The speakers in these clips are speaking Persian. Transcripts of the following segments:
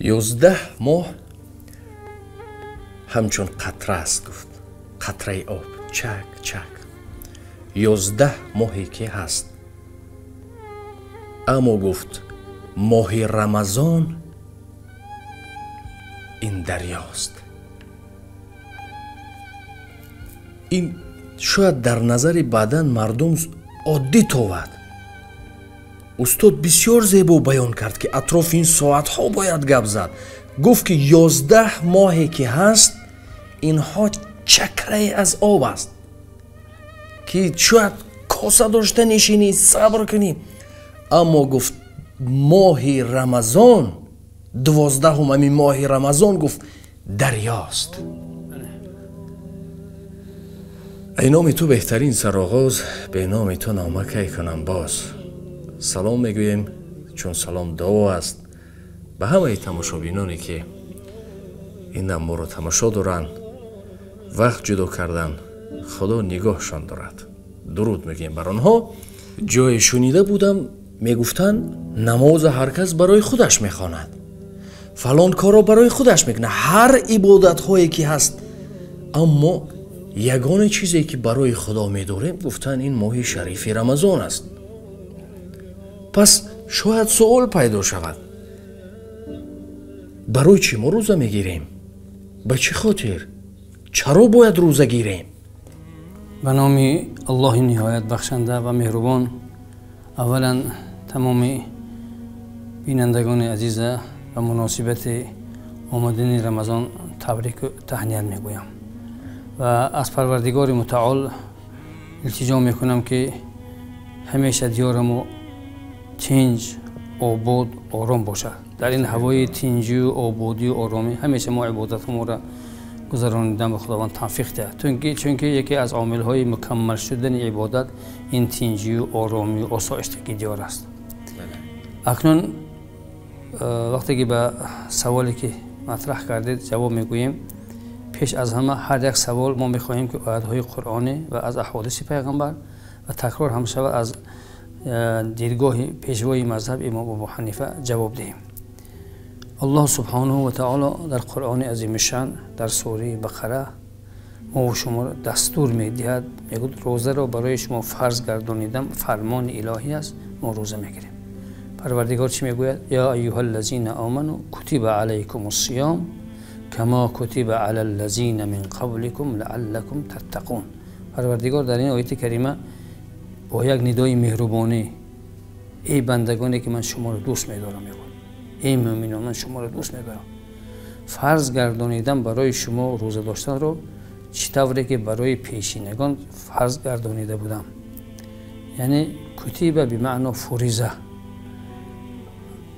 11 ماه همچون قطره است گفت، قطره آب چک چک. 11 ماهی که هست، اما گفت ماه رمضان این دریاست. این شاید در نظر بعداً مردم عادی تاود. استاد بسیار زیبا بیان کرد که اطراف این ساعت ها باید گپ زد. گفت که 11 ماهی که هست اینها چکره از آب است که شاید کاسه داشته نشینی صبر کنی، اما گفت ماه رمضان 12 ماه رمضان گفت دریاست. ای نام تو بهترین سرآغاز، به نام تو نامه کنم باز. سلام میگوییم چون سلام دعا است به همه تماشابینانی که این ما رو تماشا دارن، وقت جدا کردن، خدا نگاهشان دارد. درود میگیم بر آنها. جای شنیده بودم میگفتن نماز هر کس برای خودش میخواند، فلان کارا برای خودش میکنه، هر عبادت هایی که هست، اما یگانه چیزی که برای خدا میداریم گفتن این ماه شریف رمضان است. پس شاید سوال پیدا شود برای چی ما روزه میگیریم؟ به چه خاطر؟ چرا باید روزه گیریم؟ به نام الله نهایت بخشنده و مهربان، اولا تمام بینندگان عزیز و مناسبت آمدن رمضان تبریک و تهنیت میگویم و از پروردگار متعال التجا میکنم که همیشه دیارمو تنج، آباد، آرام باشد. در این هوای تنجی و آبادی و آرامی همیشه ما عبادتمون را گذراندن به خداوند توفیق دهد، چون که یکی از عامل‌های مکمل شدن عبادت این تنجی و آرامی و آسایشتگی دیار است. اکنون وقتی که به سوالی که مطرح کردید جواب میگوییم، پیش از همه هر یک سوال ما میخواهیم که آیات‌های قرآنی و از احادیث پیغمبر و تکرار هم شود از دیدگاه پیشوای مذهب امام ابو حنیفه جواب دهیم. الله سبحانه و تعالی در قرآن عظیم شان در سوره بقره ما و شما دستور میدهد، میگوید روزه را برای شما فرض گردانیدم، فرمان الهی است، ما روزه میگیریم. پروردگار چی میگوید؟ یا ایها الذین آمنوا کتب علیکم الصیام کما کتب علی الذین من قبلکم لعلکم تتقون. پروردگار در این آیه کریمه با یک ندای مهربانی، ای بندگانی که من شما را دوست می‌دارم، میگوید ای مؤمنان من شما را دوست می‌دارم، فرض گردانیدم برای شما روزه داشتن رو چطوری که برای پیشینگان فرض گردانیده بودم. یعنی کتیبه به معنی فریضه،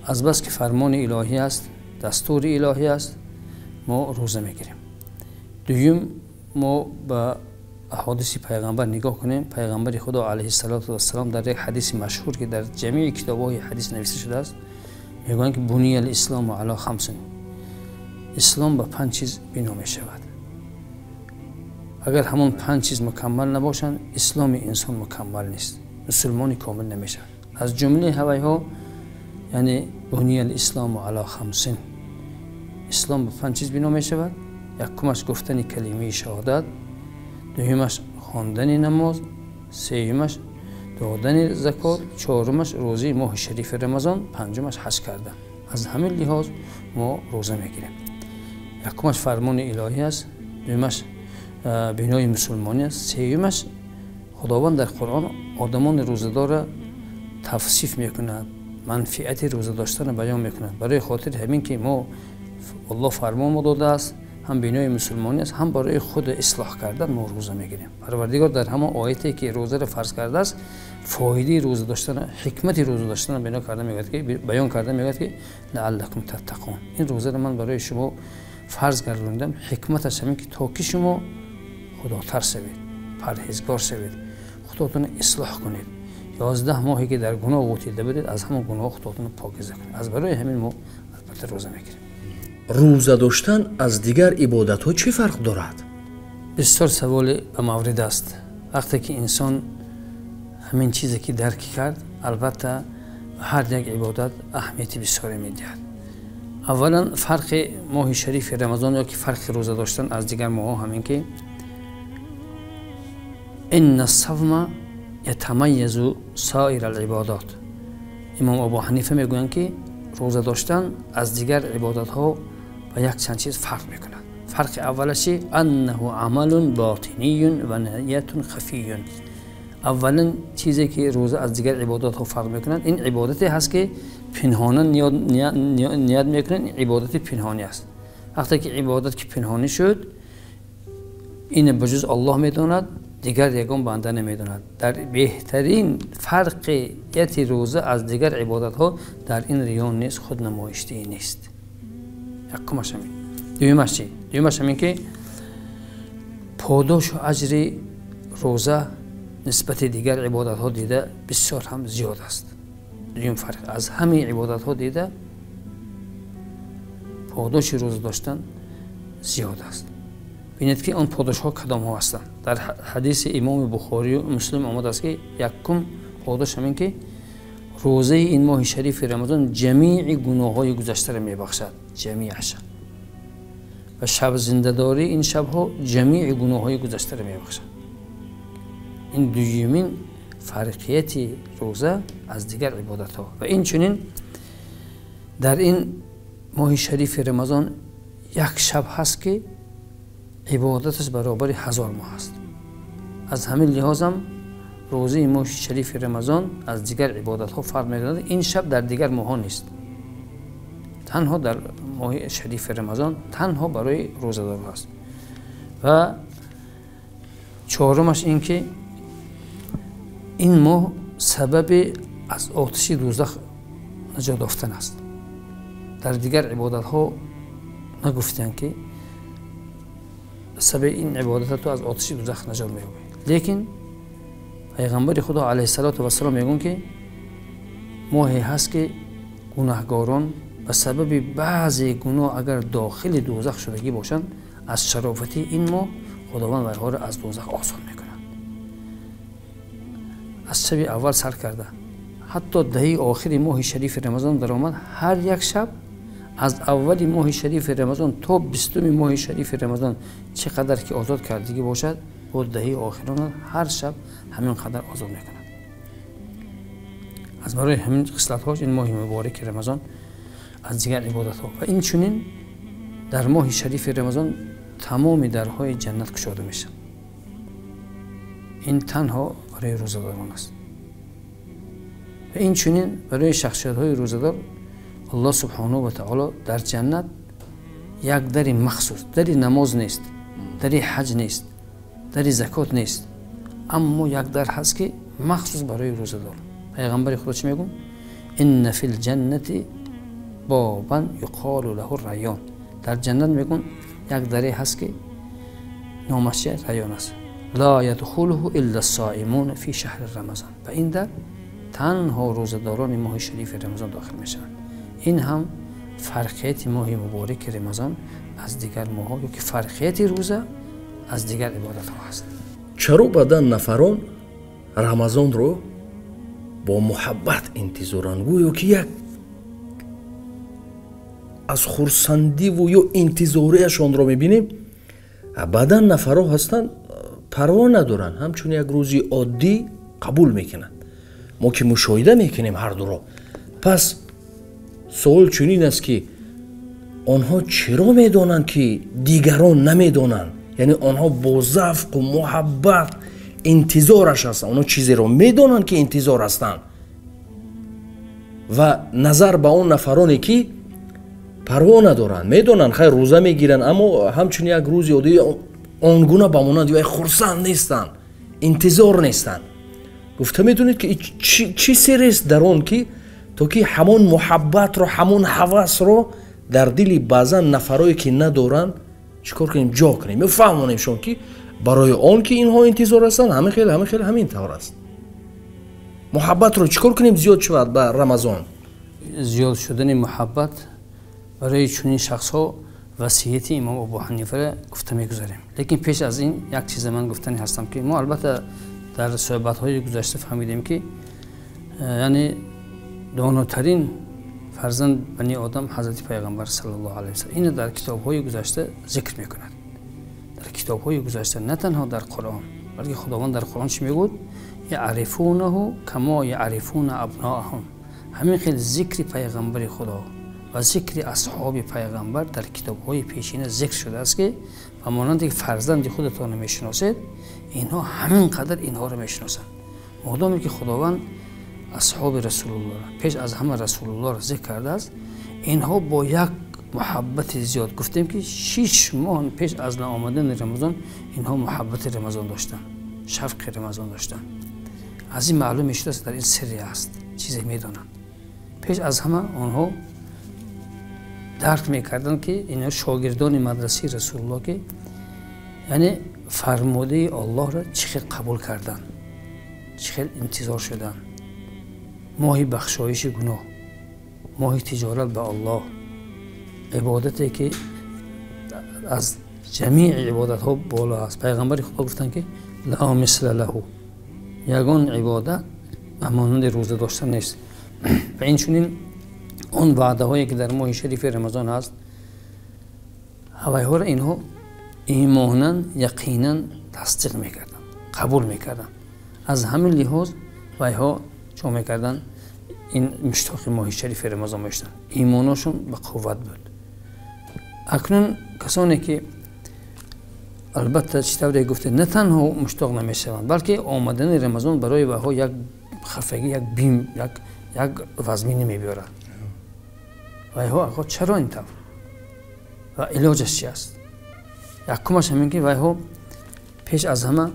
از بس که فرمان الهی است، دستور الهی است، ما روزه میگیریم. دوم ما به احادیث پیغمبر نگاه کنیم. پیغمبر خدا علیه السلام در یک حدیث مشهور که در جمیع کتاب‌های حدیث نوشته شده است میگویند که بنی الاسلام علی خمس، اسلام به 5 چیز بنا می شود. اگر همون 5 چیز مکمل نباشند اسلام انسان مکمل نیست، مسلمانی کامل نمیشه. از جمله هوایها یعنی بنی الاسلام علی خمس، اسلام به 5 چیز بنا می شود. یکمش گفتن کلمه شهادت، دومش خواندن نماز، سومش دادن زکات، چهارمش روزه ماه شریف رمضان، پنجمش حج کردن. از همین لحاظ ما روزه میگیریم. یکمش فرمان الهی است، دومش بنای مسلمانی است، سومش خداوند در قرآن آدمان روزه‌دار را توصیف میکند، منفعت روزه داشتن بیان میکند. برای خاطر همین که ما الله فرمان ما داده است، هم بنای مسلمانی است، هم برای خود اصلاح کردن ما روزه میگیریم. پروردگار در همه آیاتی که روزه را فرض کرده است فایده روزه داشتن، حکمت روزه داشتن بیان کرده میگوید که لعلکم تتقون. این روزه را من برای شما فرض گرداندم، حکمتش همین که تا که شما خدا ترس شوید، پرهیزگار شوید، خودتون اصلاح کنید. 11 ماهی که در گناه غوطیده بدید از همون گناه خودتون پاکیزه کنید. از برای همین ما البته روزه میگیریم. روزه داشتن از دیگر عبادت ها چه فرق دارد؟ بسیار سوال به مورد است. وقتی که انسان همین چیزی که درک کرد، البته هر یک عبادت اهمیت بسیاری میدهد. اولا فرق ماه شریف رمضان یا که فرق روزه داشتن از دیگر ماه همین که ان الصوم یتمیز سایر العبادات. امام ابو حنیفه میگویند که روزه داشتن از دیگر عبادت ها و یک چند چیز فرق میکنند. فرق اولش انه عمل باطنی و نیت خفی. اولا چیزی که روزه از دیگر عبادات ها فرق میکنند این عبادتی هست که پنهانه نیت میکنند. عبادت پنهانی است. وقتی که عبادت که پنهانی شد این بجز الله میداند، دیگر یگان بنده نمیداند. در بهترین فرقیت روزه از دیگر عبادت ها در این ریان نیست، خود نمایشی نیست. یکمش همین. دویمش چی؟ دویمش همین که پاداش و اجر روزه نسبت دیگر عبادت ها دیده بسیار هم زیاد است. دویم فرق از همه عبادت ها دیده پاداش روزه داشتن زیاد است. ببینید که آن پاداش ها کدام ها هستند. در حدیث امام بخاری و مسلم آمده است که یکم پاداش همین که روزه این ماه شریف رمضان جمیع گناه های گذشته را میبخشد، جمیعش. و شب زنده‌داری این شب ها جمیع گناه های گذشته را میبخشد. این دویمین فرقیت روزه از دیگر عبادت ها. و این چنین در این ماه شریف رمضان یک شب هست که عبادتش برابر 1000 ماه است. از همین لحاظ هم روزه ماه شریف رمضان از دیگر عبادت ها فرق می‌کند. این شب در دیگر ماه ها نیست، تنها در ماه شریف رمضان تنها برای روزه‌دار است. و چهارمش این که این ماه سبب از آتش دوزخ نجات یافتن است. در دیگر عبادت ها نگفتند که سبب این عبادت تو از آتش دوزخ نجات می‌یابی، لیکن پیغمبر خدا علیه السلام میگن که ماهی هست که گناهگاران به سبب بعضی گناه اگر داخل دوزخ شدگی باشند از شرافت این ماه خداوند آنها را از دوزخ آزاد میکنند. از شب اول سر کرده حتی دهه آخر ماه شریف رمضان در آمد، هر یک شب از اول ماه شریف رمضان تا 20 ماه شریف رمضان چقدر که آزاد کردگی باشد و دهه آخران هر شب همین قدر آزاد میکنند. از برای همین خصلت هاش این ماه مبارک رمضان از دیگر عبادت ها و این چنین در ماه شریف رمضان تمام درهای جنت گشوده میشن. این تنها برای روزه‌داران است. و این چنین برای شخصیت های روزه‌دار الله سبحانه و تعالی در جنت یک در مخصوص، در نماز نیست، در حج نیست، در زکات نیست، اما یک در هست که مخصوص برای روزه‌دار. پیغمبر خدا چی میگن؟ ان فی الجنه بابا یقال له ریان. در جنت میگن یک دری هست که نامش ریان است. لا یدخله الا الصائمون فی شهر رمضان. و این در تنها روزه‌داران ماه شریف رمضان داخل میشن. این هم فرقیت ماه مبارک رمضان از دیگر ماه ها که فرقیت روزه از دیگر عبادت ها هست. چرا بدن نفران رمضان رو با محبت انتظارن، گویا که یک از خرسندی و یا انتظاریشان رو میبینیم. بدن نفرها هستن پروا ندارن، همچون یک روزی عادی قبول میکنن. ما که مشاهده میکنیم هر دو رو. پس سوال چنین است که آنها چرا میدانند که دیگران نمیدانند؟ یعنی آنها با ذوق و محبت انتظارش هستند. آنها چیزی رو میدانند که انتظار هستند و نظر به اون نفرانی که پروا ندارند، میدانند خیر روزه میگیرن اما همچون یک روز عادی آنگونه بمانند یا خرسند نیستند، انتظار نیستند. گفته میدونید که چی سر است در آن که تا که همون محبت رو، همون هوس رو در دل بعضا نفرایی که ندارن چیکار کنیم؟ جا کنیم، میفهمونیمشون که برای آن که اینها انتظار هستن همین طور است. محبت رو چیکار کنیم زیاد شود به رمضان؟ زیاد شدن محبت برای چنین شخص ها وصیت امام ابو حنیفه را گفته میگذاریم. لیکن پیش از این یک چیز من گفتنی هستم که ما البته در صحبت های گذشته فهمیدیم که یعنی داناترین فرزند بنی آدم حضرت پیغمبر صلی الله علیه و سلم این در کتاب‌های گذشته ذکر می‌کند. در کتاب‌های گذشته نه تنها در قرآن بلکه خداوند در قرآن چی میگوید؟ یعرفونه کما یعرفون ابناءهم. همین خیلی ذکر پیغمبر خدا و ذکر اصحاب پیغمبر در کتاب‌های پیشین ذکر شده است که و مانند که فرزند خودتان میشناسید اینها همین قدر اینها رو میشناسند. مادامی که خداوند اصحاب رسول الله پیش از همه رسول الله را ذکر کرده است، اینها با یک محبت زیاد گفتیم که 6 ماه پیش از آمدن رمضان اینها محبت رمضان داشتن، شفق رمضان داشتن. از این معلوم میشه در این سری است، چیزی میدونن. پیش از همه آنها درک میکردن که اینها شاگردان مدرسه رسول الله که یعنی فرموده الله را چقدر قبول کردن، چقدر انتظار شدن. ماه بخشایش گناه، ماه تجارت به الله، عبادتی که از جمیع عبادت ها بالا است. پیغمبر خدا گفتن که لا مثل له، یگان عبادت مانند روزه داشتن نیست. و این چنین اون وعده هایی که در ماه شریف رمضان هست هوای ها را اینها ایمانا یقینا تصدیق میکردن، قبول میکردن. از همین لحاظ وای ها چون میکردن این مشتاق ماه شریف رمضان میشدن، ایمانشون به قوت بود. اکنون کسانی که البته چطوری گفته نه تنها مشتاق نمیشوند بلکه آمدن رمضان برای وها یک خفگی، یک بیم، یک وزمی نمیبیارد. وای ها آقا چرا این طور و علاجش چی است؟ یکمش همین که وای ها پیش از همه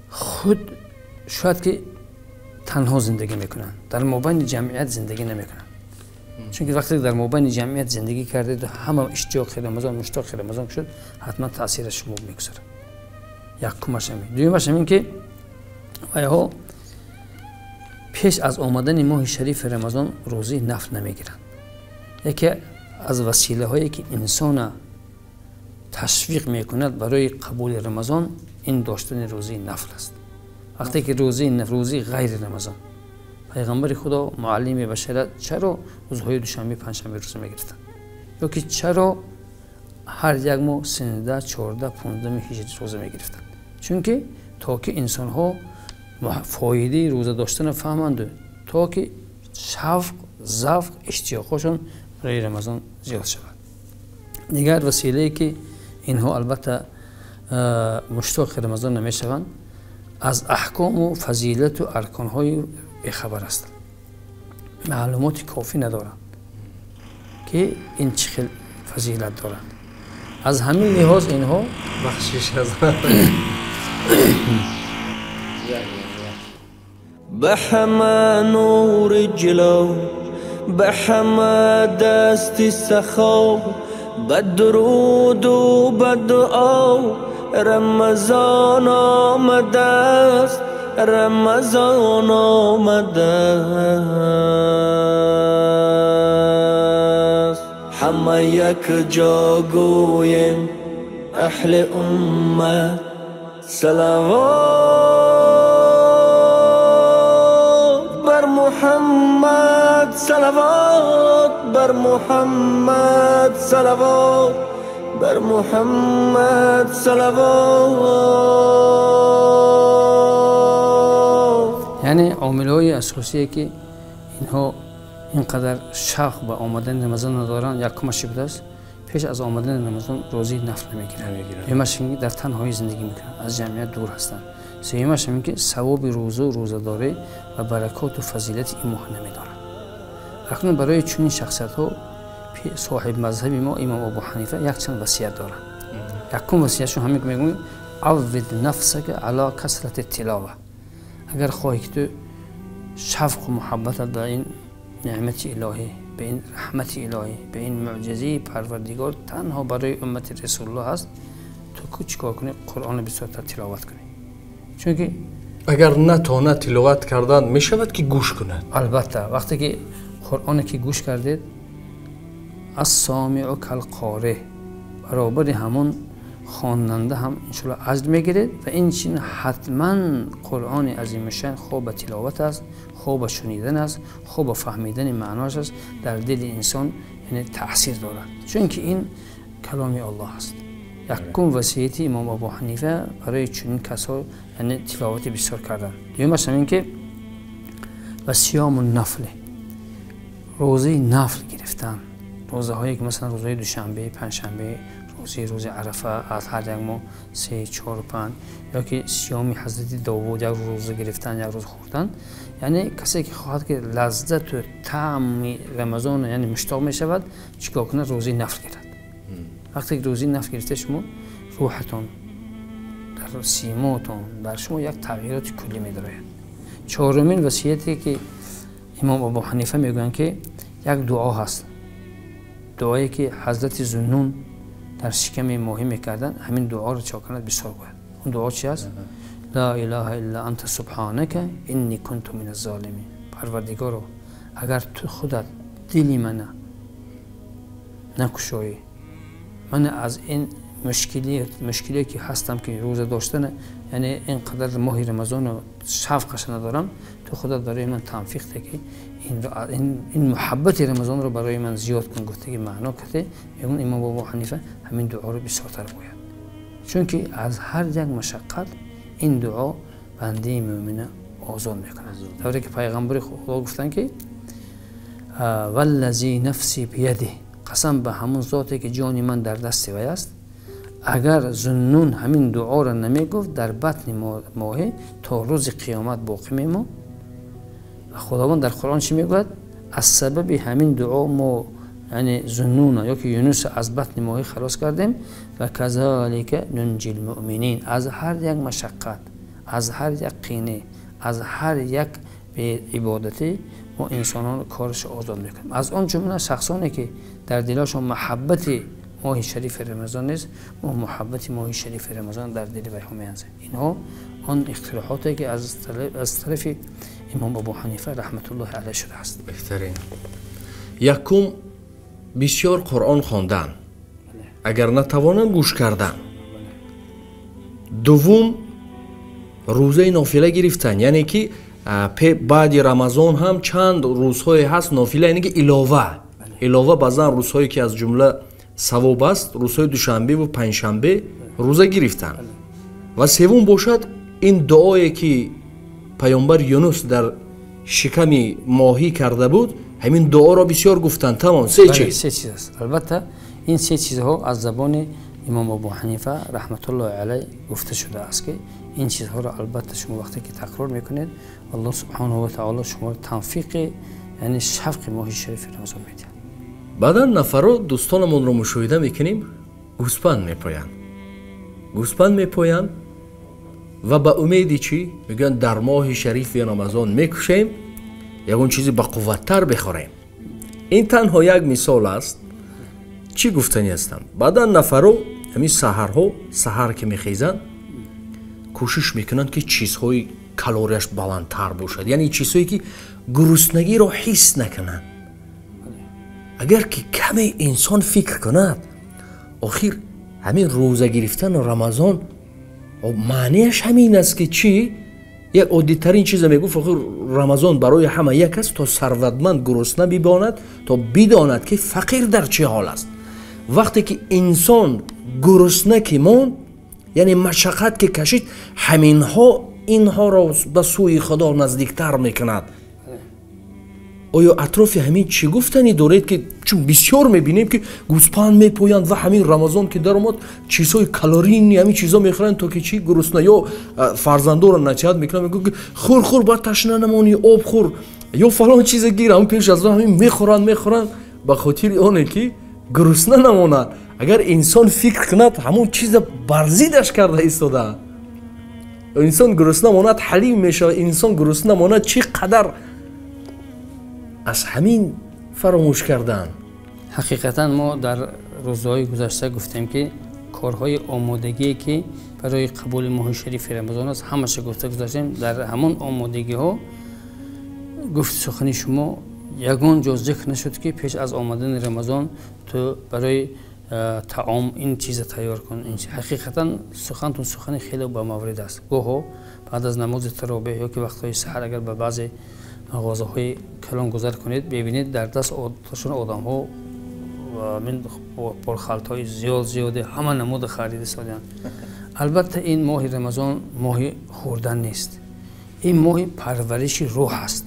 خود شاید که تنها زندگی میکنن، در مابین جمعیت زندگی نمیکنن. چون که وقتی در مابین جمعیت زندگی کرده همه اشتیاق رمضان، مشتاق رمضان شد، حتما تاثیرش شما میگذاره. یکمش همین. دومش همین که ها پیش از آمدن ماه شریف رمضان روزه نفل نمیگیرن. یکی از وسیله هایی که انسان تشویق میکند برای قبول رمضان این داشتن روزه نفل است. وقتی که روزه غیر رمضان، پیغمبر خدا معلم بشریت چرا روزهای دوشنبه پنجشنبه روزه میگرفتن؟ یا که چرا هر یک ماه 13 14 15 هجری روزه میگرفتن؟ چون که تا که انسان ها فایده روزه داشتن فهمند، تا که شوق، ذوق، اشتیاقشون برای رمضان زیاد شود. دیگر وسیله‌ای که اینها البته مشتاق رمضان نمیشوند از احکام و فضیلت و ارکان‌های بیخبر هستند. معلومات کافی ندارند که این چه فضیلت دارند. از همین لحاظ اینها بخشش از به همه نور جلو، به همه دست سخا، به درود و به دعا رمضان آمده است، رمضان آمده است. همه یک جا گویم اهل امت صلوات بر محمد، صلوات بر محمد، صلوات بر محمد، صلوات. یعنی عامل‌های اساسی که اینها اینقدر شوق به آمدن رمضان ندارن، یکمش بوده است پیش از آمدن رمضان روزه نفل نمیگیرن. دومش اینکه در تنهایی زندگی میکنن، از جمعیت دور هستند. سومش اینکه ثواب روزه و روزه‌داری و برکات و فضیلت این ماه نمیدانند. اکنون برای چنین شخصیت‌ها صاحب مذهب ما امام ابو حنیفه یک چند وصیت دارند. یکم وصیتشون همین که میگن عود نفسک علی کثرت التلاوه. اگر خواهی که تو شفق و محبت به این نعمت الهی، به این رحمت الهی، به این معجزه پروردگار تنها برای امت رسول الله هست، تو چیکار کنی؟ قرآن به صورت تلاوت کنی. چون که اگر نتونه تلاوت کردن میشود که گوش کنند. البته وقتی که قرآن که گوش کردید السامع کالقارئ، برابر همون خواننده هم انشالله اجر میگیره و این چین حتما قرآن عظیم شان خوب به تلاوت است، خوب به شنیدن است، خوب به فهمیدن معناش است، در دل انسان یعنی تاثیر دارد، چون که این کلام الله است. یکم وصیت امام ابو حنیفه برای چنین کسا یعنی تلاوت بسیار کردن. دیگه مثلا اینکه و صیام النفل، روزه نفل گرفتن، روزه هایی که مثلا روزه دوشنبه، پنجشنبه، روز عرفه از هر یک ماه 3 4 5 یا که صیام حضرت داوود یک روزه گرفتن، یک روز خوردن. یعنی کسی که خواهد که لذت و طعم رمضان یعنی مشتاق می شود چیکار کنه؟ روزه نفل گیرد. وقتی که روزه نفل گرفته شما روحتون در سیماتون در شما یک تغییرات کلی می داره. چهارمین وصیتی که امام ابو حنیفه میگویند که یک دعا هست، دعایی که حضرت ذوالنون در شکم ماهی میکردن، همین دعا رو چاکنه بسیار گوید. اون دعا چی است؟ لا اله الا انت سبحانک انی کنت من الظالمین. پروردگارو اگر تو خودت دلی من نکشایی، من از این مشکلی که هستم که روزه داشتن یعنی اینقدر ماه رمضان رو شفقش ندارم، تو خودت برای من توفیق ده که این محبت رمضان رو برای من زیاد کن. گفته که معنا کرده میگن امام ابو حنیفه همین دعا رو بسیارتر گوید، چون که از هر یک مشقت این دعا بنده مؤمن آزاد میکنه. طوری که پیغمبر خدا گفتن که والذی نفسی بیده، قسم به همون ذاتی که جان من در دست وی است، اگر ذوالنون همین دعا را نمیگفت در بطن ماه تا روز قیامت باقی میمون. و خداوند در قرآن چی میگوید؟ از سبب همین دعا ما یعنی ذوالنون یا که یونس از بطن ماه خلاص کردیم و کذالک ننجی المؤمنین. از هر یک مشقت، از هر یک قینه، از هر یک به عبادتی ما انسانان کارش آزاد میکنیم. از آن جمله شخصانی که در دلشون محبت ماه شریف رمضان نیست، ما محبت ماه شریف رمضان در دل ویها میانزه. اینها آن اقتراحاتی که از طرف امام ابو حنیفه رحمت الله علیه شده است. بهترین یکم بسیار قرآن خواندن اگر نتوانند گوش کردن. دوم روزه نافله گرفتن، یعنی که بعد رمضان هم چند روزهای هست نافله، یعنی که علاوه بعضا روزهایی که از جمله ثواب است، روزهای دوشنبه و پنجشنبه روزه گرفتن. و سوم باشد این دعایی که پیامبر یونس در شکم ماهی کرده بود، همین دعا را بسیار گفتن. تمام سه چیز است. البته این سه چیزها از زبان امام ابو حنیفه رحمت الله علیه گفته شده است که این چیزها را البته شما وقتی که تکرار میکنید الله سبحانه و تعالی شما را توفیق یعنی شفق ماه شریف رمضان میده. بعدا نفرا دوستانمون رو مشاهده میکنیم گوسپند میپویند و به امیدی چی؟ میگن در ماه شریف رمضان میکشیم یکون چیزی با قوت‌تر بخوریم. این تنها یک مثال است. چی گفتنی هستم؟ بعدا نفرا همین سحر که میخیزن کوشش میکنن که چیزهای کالریش بلندتر باشد، یعنی چیزهایی که گرسنگی رو حس نکنن. اگر که کمی انسان فکر کند آخر همین روزه گرفتن رمضان معنیش همین است که چی؟ یک عادی ترین چیز میگفت آخر رمضان برای همه یک است تا ثروتمند گرسنه بماند، تا بداند که فقیر در چه حال است. وقتی که انسان گرسنه که ماند یعنی مشقت که کشید، اینها را به سوی خدا نزدیکتر میکند. آیا اطراف همین چی گفتنی دارید که چون بسیار میبینیم که گوسپند میپویند و همین رمضان که در اومد چیزهای کالری همین چیزا میخورن تا که چی گرسنه یا فرزندا رو نصیحت میکنن میگن خور با تشنه نمانی، آب خور یا فلان چیز گیر، هم پیش از همین میخورن به خاطر اونه که گرسنه نمونن. اگر انسان فکر کند همون چیز برزیدش کرده ایستاده. انسان گرسنه ماند حلیم میشه، انسان گرسنه ماند چقدر از همین فراموش کردن. حقیقتا ما در روزهای گذشته گفتیم که کارهای آمادگی که برای قبول ماه شریف رمضان است همش گفته گذاشتیم. در همون آمادگی ها گفت سخنی شما یگان جز ذکر نشد که پیش از آمدن رمضان تو برای таом ин чиза тайёр кун. ҳақиқатан сухантун сухани хеле ба маврид аст. гоҳо баъд аз намози таробеҳ ёки вақтҳои саҳар агар ба баъзе мағозаҳои калон гузар кунед, бибинед дар дастшон одамҳо борхалтҳои зиёде ҳама намуди хариди содианд. албатта ин моҳи рамазон моҳи хӯрдан нест. ин моҳи парвариши рӯҳ аст.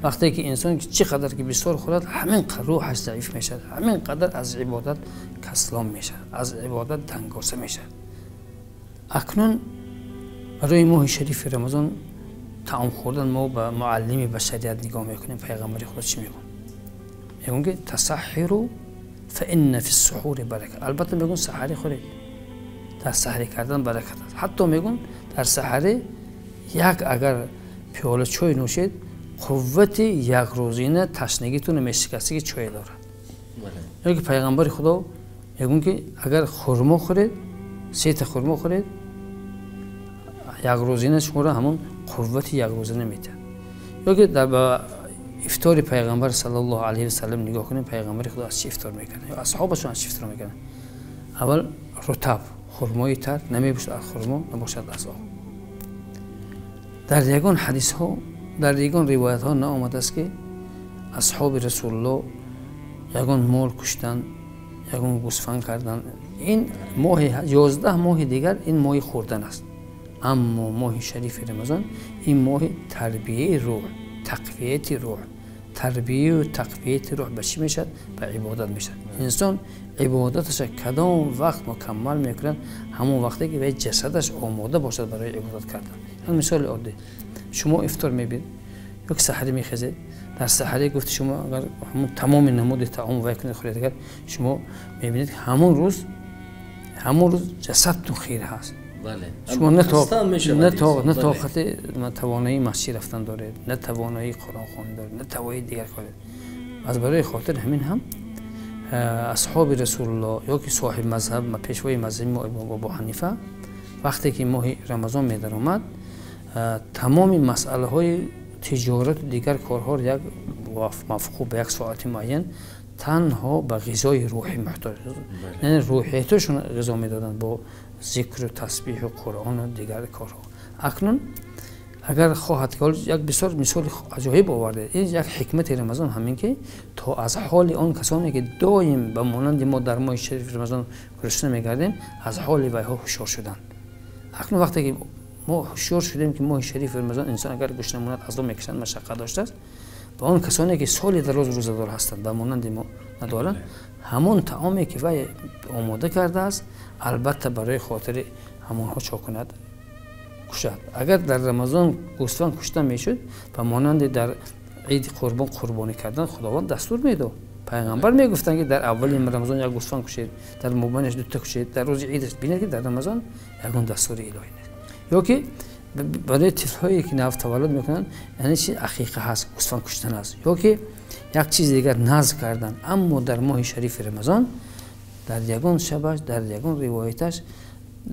вақте ки инсон чӣ қадар ки бисёр хӯрад, ҳамин қадар рӯҳаш заиф мешавад, ҳамин қадар аз ибодат каслон мешавад, аз ибодат дангоса мешавад. акнун барои моҳи шарифи рамазон таом хӯрдан мо ба муаллими башарият нигоҳ мекунем. пайғамбари худо чӣ мегӯяд? мегӯяд ки тасаҳҳиру фа инна фи ссуҳури барака. албатта мегӯяд саҳарӣ хӯред, дар саҳрӣ кардан баракат аст. ҳатто мегӯяд дар саҳарӣ як агар пиёла чой нӯшед, қуввати якрӯзина ташнагитонро мешикастӣ ки чое дорад. ёки пайғамбари худо мегӯяд ки агар хурмо хӯред, 3 та хурмо хӯред, якрӯзина шуморо ҳамон қуввати якрӯзина метиҳад. ёки дар ба ифтори пайғамбар саллаллоҳу алайҳи васаллам нигоҳ кунем. пайғамбари худо аз чӣ ифтор мекарданд ё асҳобашон аз чӣ ифтор мекарданд? аввал рутаб, хурмои тар, намебошад аз хурмо, набошад аз об. дар ягон ҳадисҳо, дар ягон ривоятҳо наомадааст ки асҳоби расулуллоҳ ягон мол куштанд, ягон гӯсфанд карданд. ин моҳи 11 моҳи дигар ин моҳи хӯрдан аст. аммо моҳи шарифи рамазон ин моҳи тарбияи рӯҳ, тақвияти рӯҳ. тарбияю тақвияти рӯҳ ба чӣ мешавад? ба ибодат мешавад. инсон ибодаташа кадом вақт мукаммал мекунад? ҳамон вақте ки вай ҷасадаш омода бошад барои ибодат кардан. як мисоли оддӣ, шумо ифтор мебинед ёки саҳарӣ мехезед. дар саҳарӣ гуфти шумо агар ҳамон тамоми намуди таом вай кунед хӯред, агар шумо мебинед ҳамон рӯз ҷасадтон хира ҳаст. шумо на тоқати тавонаи масҷид рафтан доред, на тавонаи қуръонхонӣ доред, на тавонаи дигар коред. аз барои хотир ҳамин ҳам асҳоби расулуллоҳ ёки соҳиб мазҳаб, пешвои мазҳаби мо имом абу ҳанифа вақте ки моҳи рамазон медаромад, тамоми масъалаҳои тиҷорату дигар корҳоро як мафқӯ ба як соати муайян танҳо ба ғизои рӯҳӣ муҳтоҷ, яъне рӯҳияташон ғизо медоданд бо зикру тасбиҳу қуръону дигар корҳо. акнун агар хоҳад ки як бисёр мисоли аҷоиб оварде, ин як ҳикмати рамазон ҳамин ки то аз ҳоли он касоне ки доим ба монанди мо дар моҳи шарифи рамазон гурсна мегардем, аз ҳоли вайҳо ҳушёр шуданд. акнун вақте ки мо ҳушёр шудем ки моҳи шарифи рамазон инсон агар гӯшт намонад азоб мекашад, машаққат доштааст, ба он касоне ки соли дароз рӯзадор ҳастанд ба монанди мо надоранд, ҳамон таоме ки вай омода кардааст, албатта барои хотири ҳамонҳо чо кунад, кушад. агар дар рамазон гӯсфанд кушта мешуд, ба монанди дар иди қурбон қурбонӣ кардан худованд дастур медод. пайғамбар мегуфтанд ки дар аввали рамазон як гӯсфанд кушед, дар мубайнаш 2 та кушед, дар рӯзи идаш бинед ки дар рамазон ягон дастури илоҳӣ нест. ёки барои тифлҳое ки нав таваллуд мекунанд, яъне чи ақиқа ҳаст, гӯсфанд куштан аст, ёки як чизи дигар назм кардан. аммо дар моҳи шарифи рамазон дар ягон шабаш, дар ягон ривояташ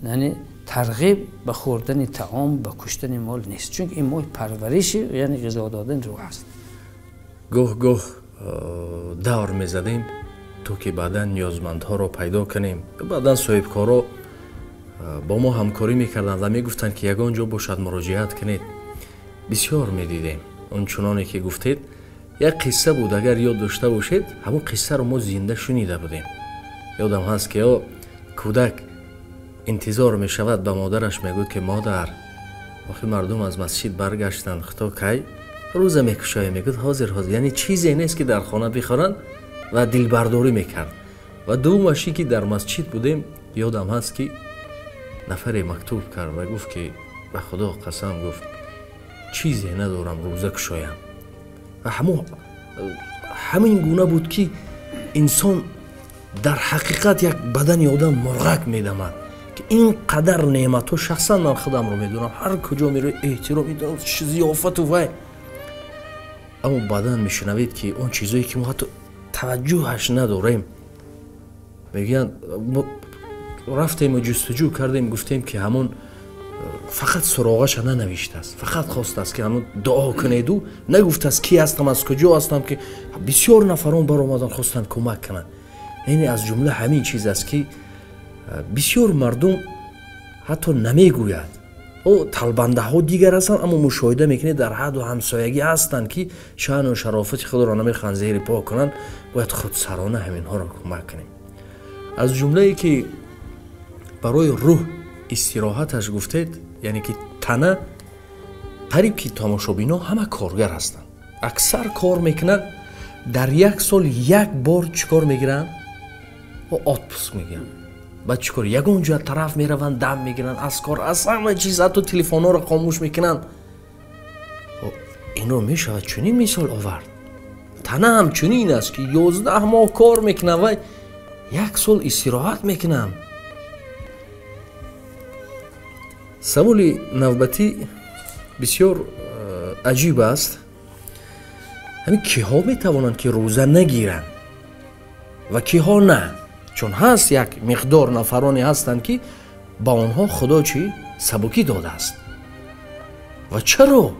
яъне тарғиб ба хӯрдани таом, ба куштани мол нест, чунки ин моҳи парвариши, яъне ғизо додани рӯҳ аст. гоҳ-гоҳ давр мезадем то ки баъдан ниёзмандҳоро пайдо канем. баъдан соҳибкоро бо мо ҳамкорӣ мекарданд ва мегуфтанд ки ягон ҷо бошад муроҷиат кунед. бисёр медидем. ончуноне ки гуфтед, як қисса буд, агар ёд дошта бошед, ҳамон қиссаро мо зинда шунида будем. ёдам ҳаст ки кӯдак интизор мешавад, ба модараш мегӯяд ки модар, охи мардум аз масҷид баргаштанд, худо кай рӯза мекушоя, мегӯяд ҳозир, яъне чизе нест ки дар хона бихоранд ва дилбардорӣ мекард. ва дувваши ки дар масҷид будем, ёдам ҳаст ки нафаре мактуб кард ва гуфт ки ба худо қасам, гуфт чизе надорам рӯза кушоям. ва ҳамин гуна буд ки инсон дар ҳақиқат як бадани одам мурғак медамад ки ин қадар неъматҳо, шахсан ман худамро медонам, ҳар куҷо мерои эҳтиром медонам, зиёфату вай, аммо баъдан мешунавед ки он чизое ки мо ҳатто таваҷҷӯҳаш надорем, мегӯянд рафтему ҷустуҷӯ кардем, гуфтем ки ҳамон фақат суроғаша нанавиштааст, фақат хостааст ки ҳамон дуо кунеду нагуфтааст ки ҳастам, аз куҷо ҳастам, ки бисёр нафарон баромадан хостанд кӯмак кунанд. یعنی از جمله همین چیز است که بسیار مردم حتی نمیگوید. او طلبنده ها دیگر هستند اما مشاهده میکنید در حد و همسایگی هستند که شأن و شرافت خود را نمیخوان زیر پا کنند. باید خودسرانه همین ها را کمک کنیم. از جمله ای که برای روح استراحتش گفتید، یعنی که تنه قریب که تماشابینا همه کارگر هستند. اکثر کار میکنند در یک سال یک بار چیکار میگیرن؟ و آتپوس میگیرن. بعد چیکار؟ یگونجا طرف میروند دم میگیرن از کار، از همه چیز، حتی تلفن ها را خاموش میکنن. این رو میشود چنین مثال آورد. تنه هم چنین است که 11 ماه کار میکنه و یک سال استراحت میکنم. سوال نوبتی بسیار عجیب است. همین کیها میتوانند که روزه نگیرند و کیها نه؟ چون هست یک مقدار نفرانی هستند که با آنها خدا چی؟ سبکی داده است. و چرا؟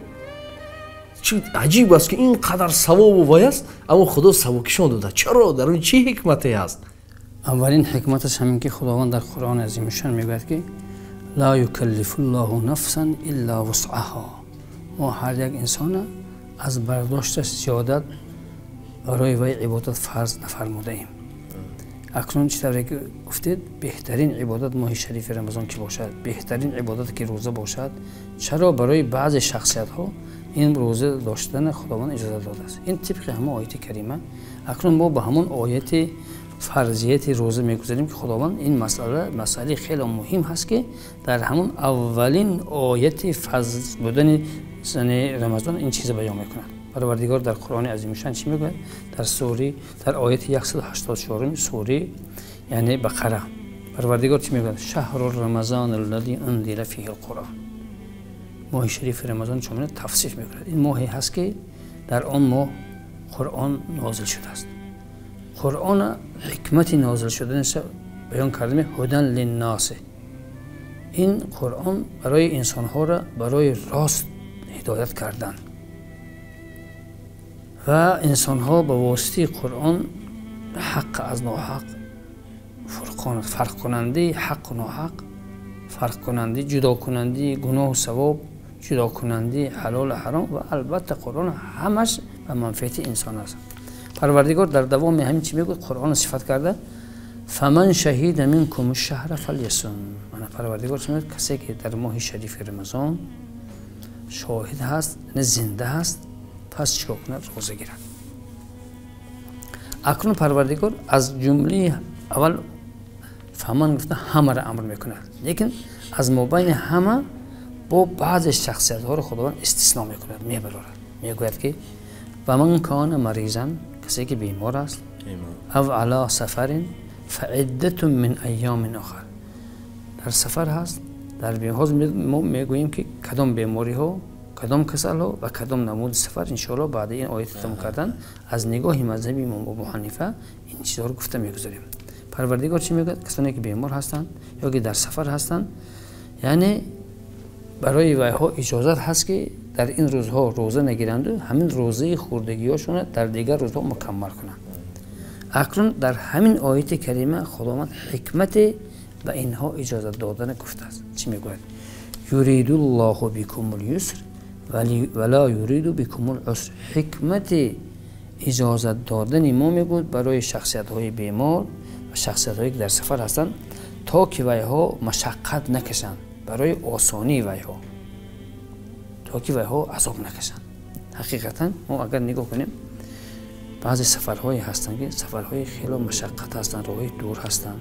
چی عجیب است که اینقدر ثواب و وای است اما خدا سبکیشون داده. چرا؟ در اون چی حکمتی است؟ اولین حکمتش همین که خداوند در قرآن عظیمشان میگوید که لا یکلف الله نفسا الا وسعها. ما هر یک انسان از برداشتش زیادت برای وی عبادت فرض نفرموده ایم. اکنون چطوری که گفتید بهترین عبادت ماه شریف رمضان که باشد، بهترین عبادت که روزه باشد. چرا؟ برای بعض شخصیت ها این روزه داشتن خداوند اجازه داده است. این طبق همون آیت کریمه. اکنون ما با همون آیت فرضیت روزه میگذاریم که خداوند این مسئله خیلی مهم هست که در همون اولین آیت فرض بودن سن رمضان این چیز بیان میکنه. پروردگار در قرآن عظیمشان چی میگه؟ در آیت 184 سوره یعنی بقره پروردگار چی میگه؟ شهر رمضان الذی انزل فیه القرآن. ماه شریف رمضان چون تفسیر میکنه. این ماهی هست که در آن ماه قرآن نازل شده است. قرآن حکمت نازل شدنش بیان کردیم هدن للناس. این قرآن برای انسان ها را برای راست هدایت کردن و انسان ها به واسطه قرآن حق از ناحق فرق کننده، حق و ناحق فرق کننده، جدا کننده گناه و ثواب، جدا کننده حلال و حرام. و البته قرآن همش به منفعت انسان است. پروردگار در دوام همین چی میگه؟ قرآن صفت کرده فمن شهید منکم الشهر فلیصم. من پروردگار چی میگه؟ کسی که در ماه شریف رمضان شاهد هست، نه زنده هست، پس چیکار کنه؟ روزه گیرد. اکنون پروردگار از جمله اول فمن گفته همه را امر میکنه، لیکن از مابین همه با بعض شخصیت ها رو خداوند استثناء میکنه، میبرد. میگوید که و من کان مریضا، کسی که بیمار است، او علی سفر فعدت من ایام آخر، در سفر هست، در بیمار ما میگوییم که کدام بیماری ها، کدام کسل ها و کدام نمود سفر انشاءالله بعد این آیت تمام کردن از نگاه مذهبی امام ابو حنیفه این چیزها رو گفته میگذاریم. پروردگار چی میگه؟ کسانی که بیمار هستند یا که در سفر هستند، یعنی برای ویها اجازت هست که در این روزها روزه نگیرند و همین روزه خوردگی هاشون در دیگر روزها مکمل کنند. اکنون در همین آیت کریمه خداوند حکمت به اینها اجازت دادن گفته است. چی میگوید؟ یرید الله بکم اليسر ولا یرید بکم العسر. حکمت اجازت دادن ما میگوید برای شخصیت های بیمار و شخصیت هایی که در سفر هستند تا که ویها مشقت نکشند، برای آسانی ویها، تا که ویها عذاب نکشند. حقیقتا ما اگر نگاه کنیم بعضی سفرهایی هستند که سفرهای خیلی مشقت هستند، راهی دور هستند.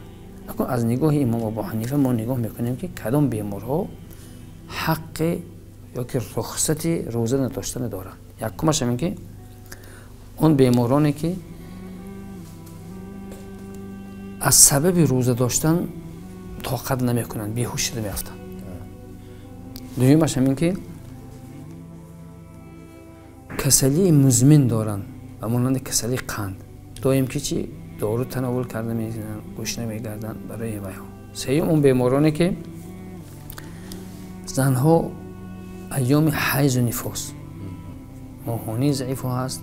اما از نگاه امام ابو حنیفه ما نگاه میکنیم که کدام بیمارها حق یا که رخصت روزه نداشتن دارند. یکمش همین که اون بیمارانی که از سبب روزه داشتن طاقت نمیکنند، بیهوش میافتند. دومیش همین که کسلی مزمن دارند و مانند کسلی قند، دویم که چی؟ دارو تناول کرده میگیرن، گوش نمیگردن برای ویها. سوم اون بیمارانی که زنها ایام حیض و نفاس ماهانی ضعیف هست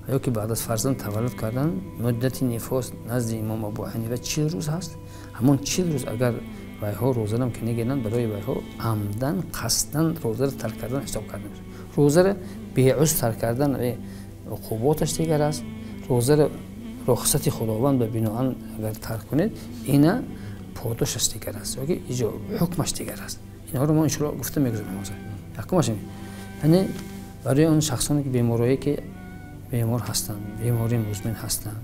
یا که بعد از فرزند تولد کردن مدت نفاس نزد امام ابو حنیفه 40 روز هست. همون 40 روز اگر وایها روزه هم که نگیرن برای وایها عمدن قصدن روزه رو ترک کردن حساب کردن میشه. روزه رو بی عذر ترک کردن عقوباتش دیگر است. روزه رو رخصت خداوند به بناهن اگر ترک کنید اینا پاداش است دیگر است یا که حکمش دیگر است. اینها رو ما ان شاء الله گفته میگذاریم. حکمش یعنی برای اون شخصانی که بیماری که بیمار هستند، بیماری مزمن هستند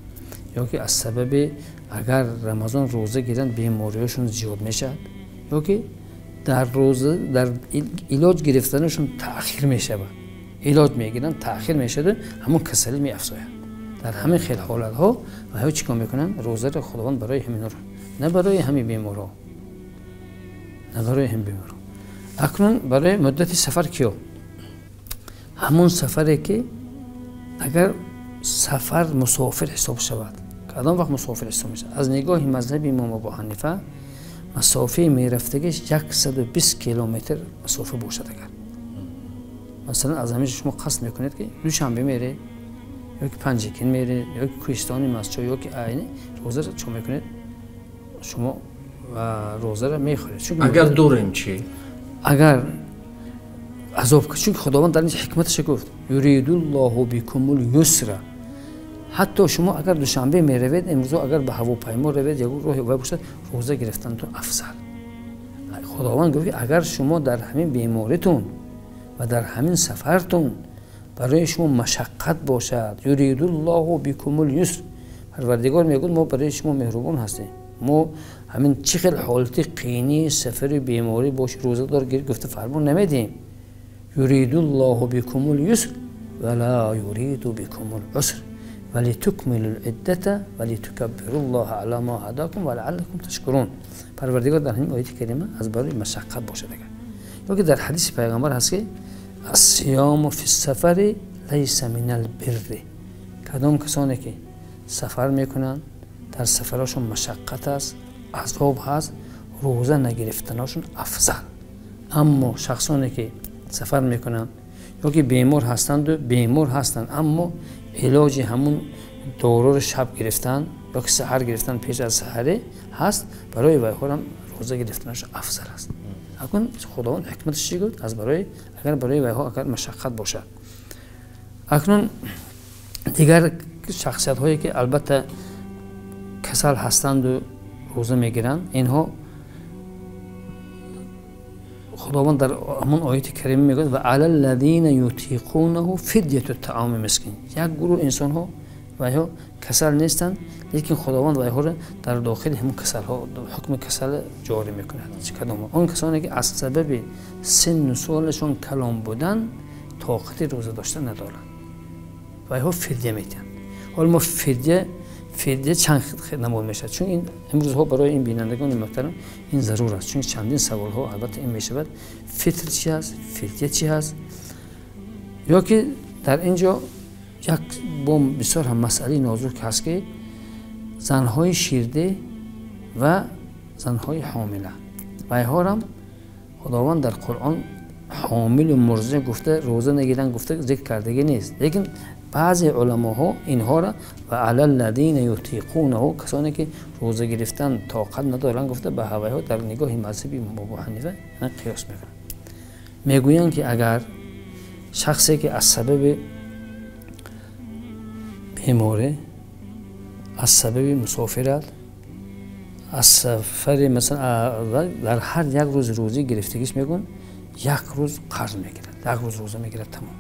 یا که از سبب اگر رمضان روزه گیرن بیماریشون زیاد میشه یا که در روزه در علاج گرفتنشون تأخیر میشه، علاج میگیرن تأخیر میشه، همون کسلی میافزاید. در همین خیلی حالت ها و ها چیکار میکنن؟ روزه رو خداوند برای همین رو، نه برای همین بیمارا، نه برای همین بیمارا. اکنون برای مدت سفر کیو؟ همون سفری که اگر سفر مسافر حساب شود. کدام وقت مسافر حساب میشه؟ از نگاه مذهب امام ابو حنیفه مسافه میرفتگیش 120 کیلومتر مسافه باشد. اگر مثلا از همین شما قصد میکنید که دوشنبه میره یا که پنجکین میره یا که کوهستانی مسجد یا که عینه روزه رو چون میکنید شما و روزه رو میخورید. اگر دوریم چی؟ اگر عذاب چون خداوند در این حکمتش گفت یرید الله بکم الیسر. حتی شما اگر دوشنبه میروید امروز اگر به هواپیما روید یا راه هوایی باشد روزه گرفتنتون افضل. خداوند گفت اگر شما در همین بیماریتون و در همین سفرتون برای شما مشقت باشد یرید الله بکم الیسر، پروردگار میگه ما برای شما مهربان هستیم، ما همین چه حالت قینی سفر بیماری باشه روزه دار گفته فرمان نمیدیم. یرید الله بکم الیسر ولا یرید بکم العسر ولتکملوا العدة ولتکبروا الله علی ما هداکم ولعلکم تشکرون. پروردگار در این آیه کریمه از برای مشقت باشه دیگه. یا که در حدیث پیغمبر هست که الصیام فی السفر لیس من البر. کدام کسانی که سفر میکنن در سفرشون مشقت است، عذاب هست، روزه نگرفتنشون افضل. اما شخصانی که سفر میکنن یا که بیمار هستند اما علاج همون دورور شب گرفتن یا که سحر گرفتن پیش از سحر هست برای وایخورم روزه گرفتنش افضل است. اکنون خداوند حکمتش چی گفت؟ از برای اگر برای وایها اگر مشقت باشد. اکنون دیگر شخصیت هایی که البته کسل هستند و روزه میگیرن اینها خداوند در همون آیت کریمه میگه و علی الذین یطیقونه فدیه الطعام مسکین. یک گروه انسان ها و کسل نیستند لیکن خداوند و را در داخل همون کسل ها حکم کسل جاری میکنه. کدام؟ اون کسانی که از سبب سن و سالشون کلام بودن طاقت روزه داشتن ندارن و فدیه میدن. حالا ما فدیه چند نمود میشه؟ چون این امروز ها برای این بینندگان محترم این ضرور است، چون چندین سوال ها البته این میشه فطر چی هست، فدیه چی هست. یا که در اینجا یک بوم بسیار هم مسئله نازک هست که زنهای شیرده و زنهای حامله و اینها هم خداوند در قرآن حامل و مرضع گفته روزه نگیرن گفته ذکر کردگی نیست، لیکن بعضی علماها اینها را و علی الذین یطیقونه کسانی که روزه گرفتن طاقت ندارن گفته به هوایها در نگاه مذهبی ابو حنیفه قیاس میکنن. میگویند که اگر شخصی که از سبب بیماری، از سبب مسافرت، از سفر مثلا در هر یک روز روزی گرفتگیش میگن یک روز قرض میگیرد، یک روز روزه میگیرد تمام.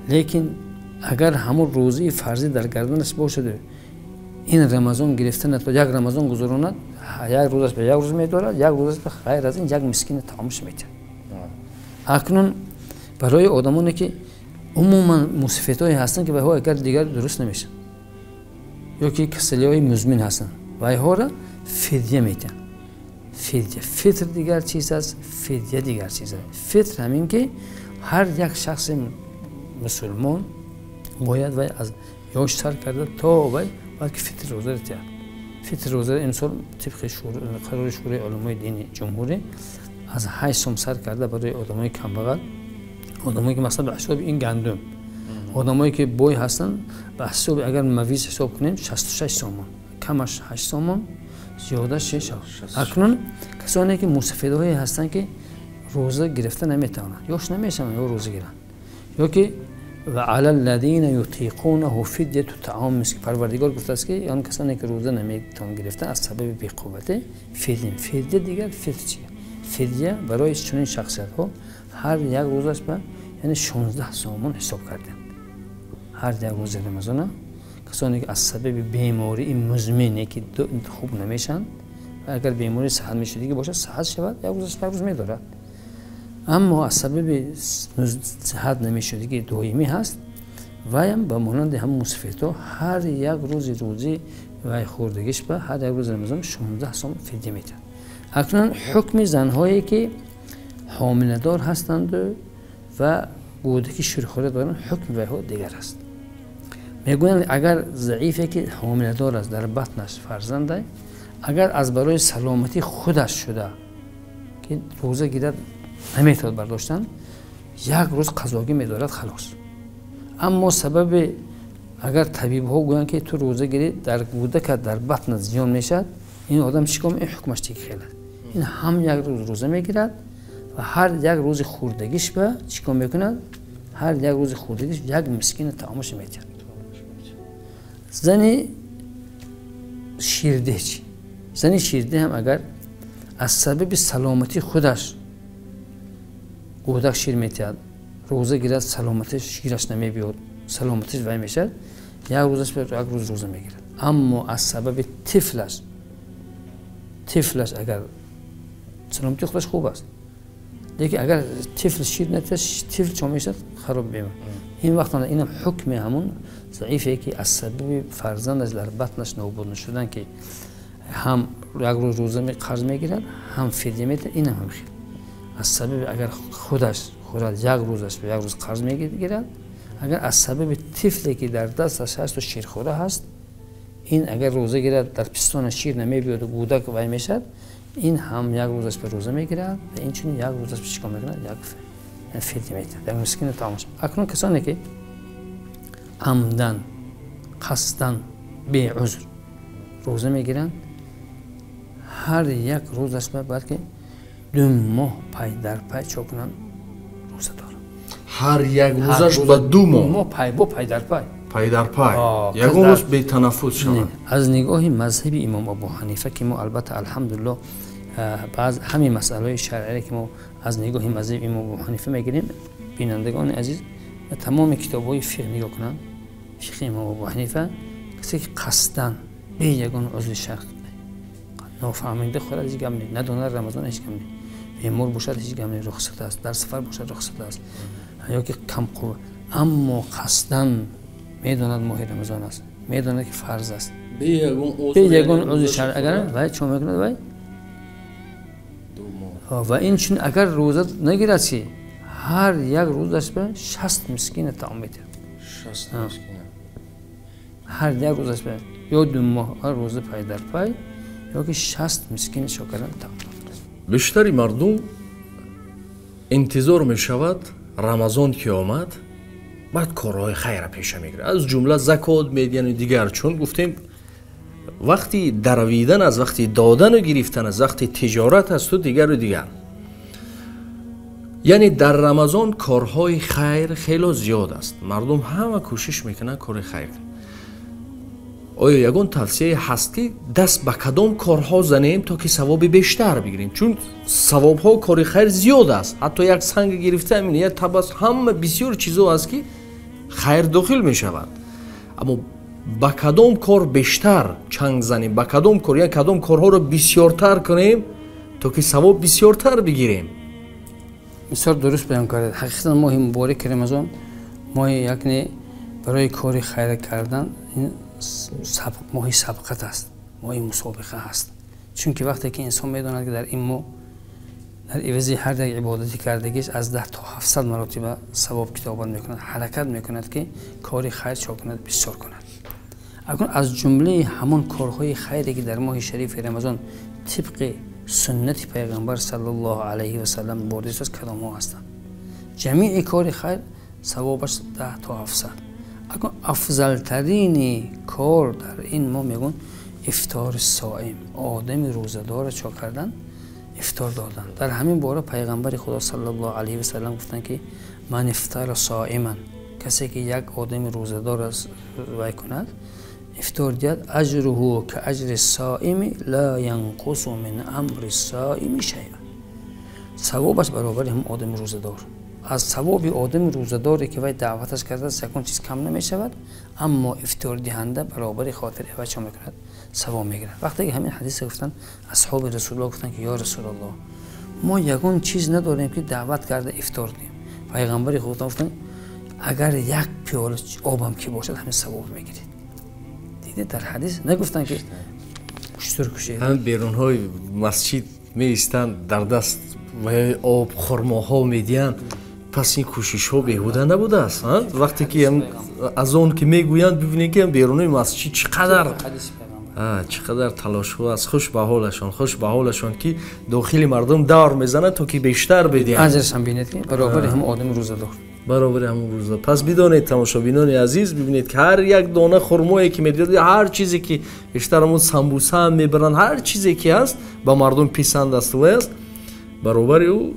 لیکن اگر همون روزی فرضی در گردنش باشد این رمضان گرفتن تو یک رمضان گذراند یک روزش به یک روز میدارد، یک روزش به غیر از این یک مسکین تمامش میده. اکنون برای آدمانی که عموما مصیبت‌هایی هستن که به ها اگر دیگر درست نمیشن یا که کسلی‌های مزمن هستن و اینها را فدیه میدن. فدیه فطر دیگر چیز است، فدیه دیگر چیز است. فطر همین که هر یک شخص مسلمان باید وای از یاش سر کرده تا وای باید که فطر روزه رو تیاد. فطر روزه امسال طبق قرار شورای علمای دین جمهوری از 8 سال سر کرده برای آدمای کمبغل، آدمایی که مثلا به حساب این گندم آدمایی که بوی هستن به حساب اگر مویز حساب کنیم 66 سومون، کمش 8 سومون، زیاده 6. اکنون کسانی که مسافرهایی هستن که روزه گرفته نمیتونن یاش نمیشن یا روزه گیرن یا که و علی الذین یطیقونه فدیه طعام مسکین. پروردگار گفته است که آن کسانی که روزه نمیتونن گرفتن از سبب بی‌قوتی فدیه دیگر فدیه برای چنین شخصیت ها هر یک روزش به یعنی 16 سومون حساب کردن. هر یک روز رمضان کسانی که از سبب بیماری مزمنی که خوب نمیشن و اگر بیماری صحت میشدگی باشه صحت شود یک روزش یک روز میدارد، اما از سبب صحت نمیشدگی دائمی هست و هم به مانند هم مسافرها هر یک روزی و خوردگیش به هر یک روز رمضان 16 سوم فدیه میده. اکنون حکم زنهایی که حامله‌دار هستند و کودکی شیرخواره دارن حکم ویها دیگر است. میگویند اگر ضعیفی که حامله‌دار است در بطنش فرزنده اگر از برای سلامتی خودش شده که روزه گیرد نمیتواند برداشتن یک روز قضاگی میدارد خلاص. اما سبب اگر طبیب ها گویند که تو روزه گیری در کودک در بطن زیان میشد این آدم چیکار این حکمش دیگه خیلی این هم یک روز روزه میگیرد و هر یک روز خوردگیش به چیکار میکند هر یک روز خوردگیش یک مسکین طعامش میتید. زنی شیرده چی؟ زنی شیرده هم اگر از سبب سلامتی خودش کودک شیر میتید روزه گیرد سلامتش شیرش نمیبیاد سلامتش وای میشه یک روزش به یک روز روزه میگیرد. اما از سبب طفلش اگر سلامتی خودش خوب است لیکن اگر طفل شیر نتید طفل چون میشه خراب بیمه این وقت این حکم همون ضعیفه که از سبب فرزندش در بطنش نابود نشدن که هم یک روز روزه قرض میگیرد هم فدیه میده این هم خیلی از سبب اگر خودش خورد یک روزش به یک روز قرض میگیرد اگر از سبب طفلی که در دستش هست و شیرخوره هست این اگر روزه گیرد در پستان شیر نمیبیاد و کودک وای میشد این هم یک روزش به روزه میگیرد و این چون یک روزش به چیکار میکنه یک فدیه میده یک مسکین طعامش. اکنون کسانی که عمدن قصدن بی عذر روزه میگیرن هر یک روزش بلکه 2 ماه پای در پای چوکنن روزه دارن. هر یک روزش با 2 ماه پای در پای یک روز بی تنفس شود. از نگاه مذهب امام ابو حنیفه که ما البته الحمدلله بعض همین مسائل شرعی که ما از نگاه مذهب امام ابو حنیفه میگیریم بینندگان عزیز تمام کتاب‌های فقه نگاه کنن فقه امام ابو حنیفه کسی که قصدن به یگان عضو شرط نافهمیده خورد هیچ گم نیست ندونه رمضان هیچ گم نیست بیمار باشد هیچ گم نیست رخصت است در سفر باشد رخصت است یا که کم قوه اما قصدن میداند ماه رمضان است میداند که فرض است به یگان عضو شرط اگر وای چون میکند وای 2 ماه و این چون اگر روزه نگیرد چی هر یک روزش به 60 مسکین طعام میده 60 مسکین هر یک روزش به یا 2 ماه روزه پای در پای یا که 60 مسکین شکران طعام. بیشتری مردم انتظار میشود رمضان که آمد بعد کارهای خیر پیش میگیره از جمله زکات میدین و دیگر چون گفتیم وقتی درویدن از وقتی دادن و گرفتن از وقتی تجارت است و دیگر یعنی در رمضان کارهای خیر خیلی زیاد است مردم همه کوشش میکنن کار خیر. آیا یگان توصیه هست که دست به کدام کارها زنیم تا که ثواب بیشتر بگیریم چون ثواب ها کار خیر زیاد است حتی یک سنگ گرفته امین یک تبس همه بسیار چیزا است که خیر داخل می شود اما به کدام کار بیشتر چنگ زنیم به کدام کار یا کدام کارها رو بسیارتر کنیم تا که ثواب بسیارتر بگیریم. بسیار درست بیان کرد. حقیقتا ماه مبارک رمضان ماه یعنی برای کار خیر کردن این ماه سبقت است ماه مسابقه است چون که وقتی که انسان میداند که در این ماه در عوض هر یک عبادتی کردگیش از 10 تا 700 مرتبه ثواب کتابت میکند حرکت میکند که کار خیر چا کند بسیار کند. اکنون از جمله همان کارهای خیری که در ماه شریف رمضان طبق سنت پیغمبر صلی الله علیه و سلم برده است کدام ها هستند؟ جمیع کار خیر ثوابش 10 تا 700. اگر افضل ترین کار در این ما میگن افطار صائم، آدم روزدار چا کردن؟ افطار دادن. در همین باره پیغمبر خدا صلی الله علیه و سلم گفتن که من افطار صائما، کسی که یک آدم روزدار است وای کند افطار دید، اجره که اجر الصائم لا ینقص من امر الصائم شیئا، ثوابش برابر هم آدم روزدار. از ثواب آدم روزداری که وی دعوتش کرده است یکون چیز کم نمی شود، اما افطار دهنده برابر خاطر وی چه میکند؟ ثواب میگیرد. وقتی که همین حدیث گفتن اصحاب رسول الله گفتن که یا رسول الله ما یکون چیز نداریم که دعوت کرده افطار دیم. پیغمبر خدا گفتن اگر یک پیاله آبم که باشد همین ثواب میگیرید. دیدید در حدیث نگفتن که کشتر کشید. هم بیرونهای مسجد می ایستند در دست و آب خرماها میدین، پس این کوشش ها بیهوده نبوده است. وقتی که از اون که میگویند ببینید که بیرونهای مسجد چقدر تلاش ها است. خوش به حالشان که داخل مردم دور میزنند تا که بیشتر بدین. اجرش هم بینید که برابر هم آدم روزدار. برابر همون روزا. پس بدانید تماشابینان عزیز، ببینید که هر یک دانه خرمایی که میدید، هر چیزی که بیشتر همون سمبوسه هم میبرن، هر چیزی که هست با مردم پسند است و است برابر او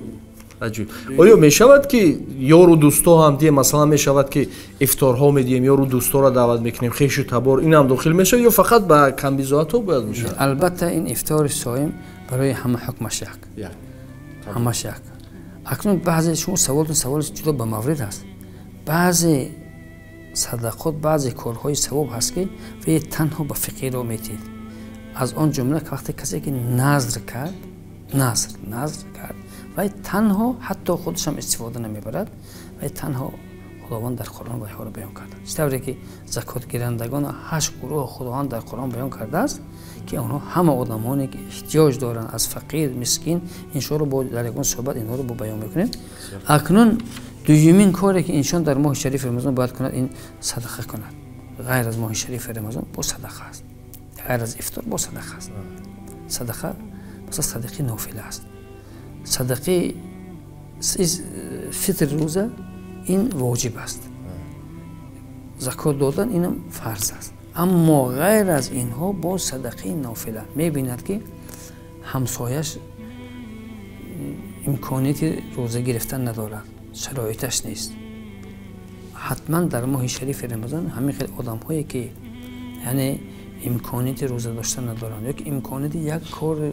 عجیب. آیا میشود که یارو دوستا هم دیگه مثلا میشود که افطارها میدیم یارو دوستا را دعوت میکنیم خیش و تبار این هم داخل میشه یا فقط با کمبیزات ها باید میشه؟ البته این افطار صائم برای همه حکمش یک. همش یک. اکنون بعضی شما سوال جدا به مورد است. بعضی صدقات، بعضی کارهای ثواب هست که وی تنها به فقیر رو میتید. از آن جمله که وقتی کسی که نذر کرد و تنها حتی خودش هم استفاده نمیبرد و تنها خداوند در قرآن و ها رو بیان کرده. طوری که زکات گیرندگان 8 گروه خداوند در قرآن بیان کرده است که آنها همه آدمانی که احتیاج دارن از فقیر مسکین، ان شاء الله با در یک صحبت اینها رو بیان میکنیم. اکنون دومین کاری که انسان در ماه شریف رمضان باید کند این صدقه کند. غیر از ماه شریف رمضان با صدقه است. غیر از افطار با صدقه است. صدقه مثلا صدقه نافله است. صدقه فطر روزه این واجب است. زکات دادن اینم فرض است. اما غیر از اینها با صدقه نافله میبیند که همسایش امکانیت روزه گرفتن ندارد، شرایطش نیست. حتما در ماه شریف رمضان همین خیلی آدم هایی که یعنی امکانیت روزه داشتن ندارند یا که امکانیت یک کار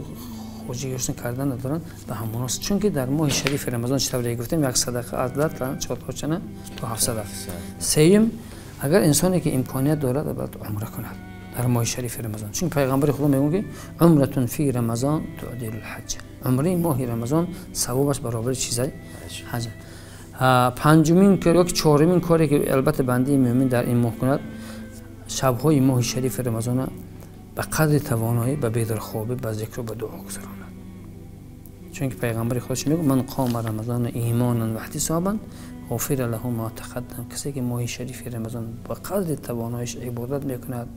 خوشی کردن ندارن به همون است. چون که در ماه شریف رمضان چطوری گفتیم یک صدقه از 10 تا 4 تا 700. سوم اگر انسانی که امکانیت دارد باید عمره کند در ماه شریف رمضان، چون پیغمبر خدا میگه که عمره فی رمضان تعدل الحج، عمره ماه رمضان ثوابش برابر چیزای حج. پنجمین کار یا چهارمین کاری که البته بنده مومن در این ماه کند شب‌های ماه شریف رمضان به قدر توانایی به بیدارخوابی به ذکر و به دعا گذراند. چون که پیغمبر خودش میگه من قام رمضان ایمانا و احتسابا غفر له ما تقدم. کسی که ماه شریف رمضان به قدر تواناییش عبادت میکند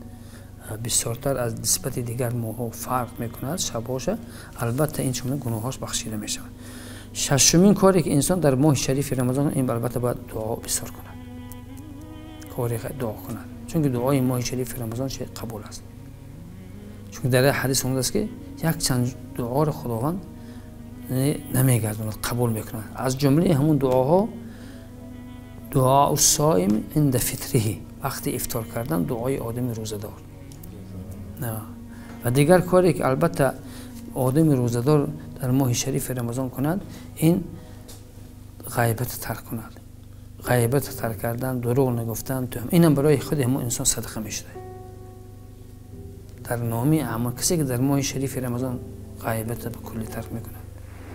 بسیارتر از نسبت دیگر ماه‌ها فرق میکند شب‌هاش، البته این چون گناهاش بخشیده میشود. ششمین کاری که انسان در ماه شریف رمضان این البته باید دعا بسیار کند. کاری دعا کند، چون که دعای ماه شریف رمضان چه قبول است. چون در حدیث اومده است که یک چند دعا را خداوند نمیگرداند، قبول میکند. از جمله همون دعاها دعا الصائم عند فطره، وقتی افطار کردن دعای آدم روزه‌دار. و دیگر کاری که البته آدم روزه‌دار در ماه شریف رمضان کند این غیبت ترک کند. غیبت ترک کردن، دروغ نگفتن، اینم برای خود همون انسان صدقه میشه. در نامی اعمال کسی که در ماه شریف رمضان غیبت به کلی ترک میکنه،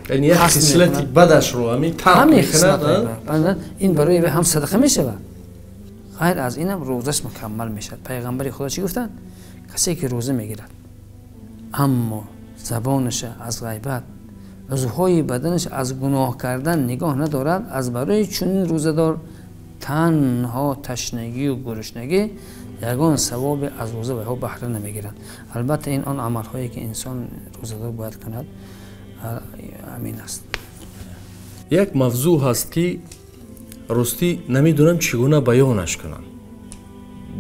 یعنی یک خصلت بدش رو همین ترک میکنه، این برای هم صدقه میشه. غیر از اینم روزش مکمل میشه. پیغمبر خدا چی گفتن؟ کسی که روزه میگیرد اما زبانش از غیبت، عضوهای بدنش از گناه کردن نگاه ندارد، از برای چنین روزه‌دار تنها تشنگی و گرسنگی یگان ثواب از روزه و ها بهره نمیگیرند. البته این آن عمل هایی که انسان روزه‌دار باید کند امین است. یک موضوع هست که راستی نمیدونم چگونه بیانش کنم.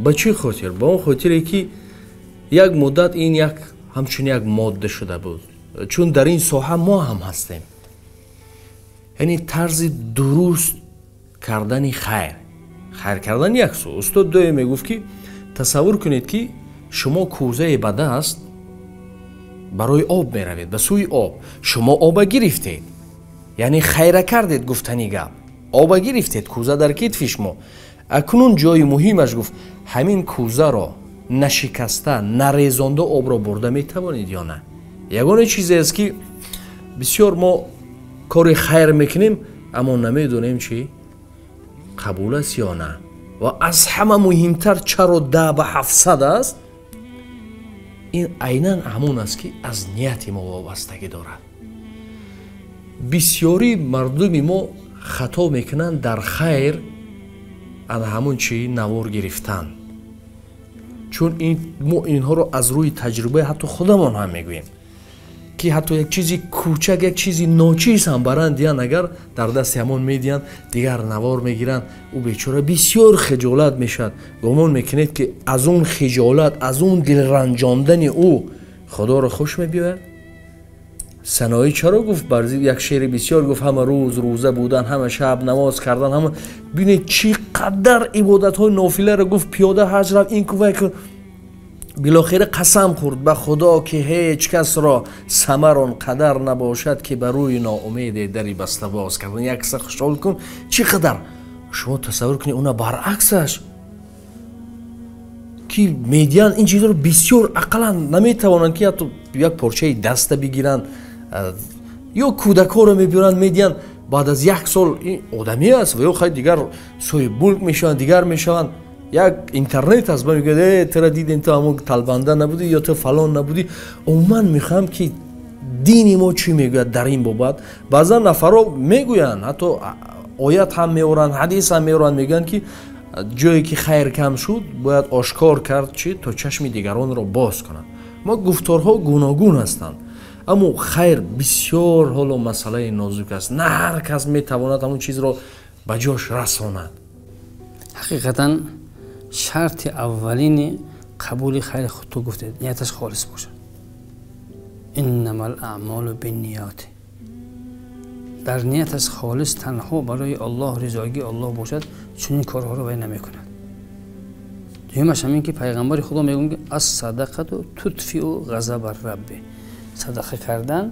به چه خاطر؟ به اون خاطره که یک مدت این یک همچون یک ماده شده بود، چون در این ساحه ما هم هستیم. یعنی طرز درست کردن خیر کردن یک سو. استاد دوی میگفت که تصور کنید که شما کوزه به دست برای آب میروید، به سوی آب شما آب گرفتید، یعنی خیره کردید. گفتنی گپ آب گرفتید، کوزه در کتف شما. اکنون جای مهمش گفت همین کوزه را نشکسته نریزانده آب را برده میتوانید یا نه. یگانه چیزی است که بسیار ما کار خیر میکنیم اما نمیدونیم چی قبول است یا نه. و از همه مهمتر چرا 10 به 700 است، این عیناً همون است که از نیت ما وابستگی دارد. بسیاری مردم ما خطا میکنن در خیر از همون چی نوار گرفتن، چون ما اینها رو از روی تجربه حتی خودمان هم میگوییم که حتی یک چیزی کوچک، یک چیزی ناچیز هم برند دیان اگر در دست همون میدین دیگر نوار میگیرن، او بیچاره بسیار خجالت میشد. گمان میکنید که از اون خجالت، از اون دل رنجاندن او خدا رو خوش میبیاید. سنایی چرا گفت برزی یک شعر بسیار گفت همه روز روزه بودن، همه شب نماز کردن، همه ببینید چقدر عبادت های نافله رو گفت، پیاده حج رفت، این کوه بالاخره قسم خورد به خدا که هیچ کس را ثمر آنقدر نباشد که بر روی ناامید دری بسته باز کردن. یک سه خوشحال کن چقدر. شما تصور کنید اونا برعکسش که میدیان این چیزا رو بسیار اقلا نمیتوانند که حتی یک پارچه دست بگیرن یا کودکا رو میبرن میدیان بعد از 1 سال این آدمی است و یا خیلی دیگر سوی بولک میشن، دیگر میشن. یک اینترنت هست میگه ترا دیدین تو همون طلبنده نبودی یا تو فلان نبودی. من میخوام که دینی ما چی میگه در این بابت. بعضا نفرا میگوین، حتی آیت هم میورن، حدیث هم میورن، میگن که جایی که خیر کم شد باید آشکار کرد چی تا چشم دیگران را باز کنند. ما گفتارها گوناگون هستند اما خیر بسیار حالا مسئله نازک است. نه هر کس میتواند همون چیز را به جاش رساند. حقیقتا شرط اولین قبول خیر خود تو گفتید نیتش خالص باشه. انما الاعمال بالنیات. در نیتش خالص تنها برای الله رضایگی الله باشد، چون این کارها رو وی نمیکند. دویمش همین که پیغمبر خدا میگن که الصدقه تطفئ غضب الرب. صدقه کردن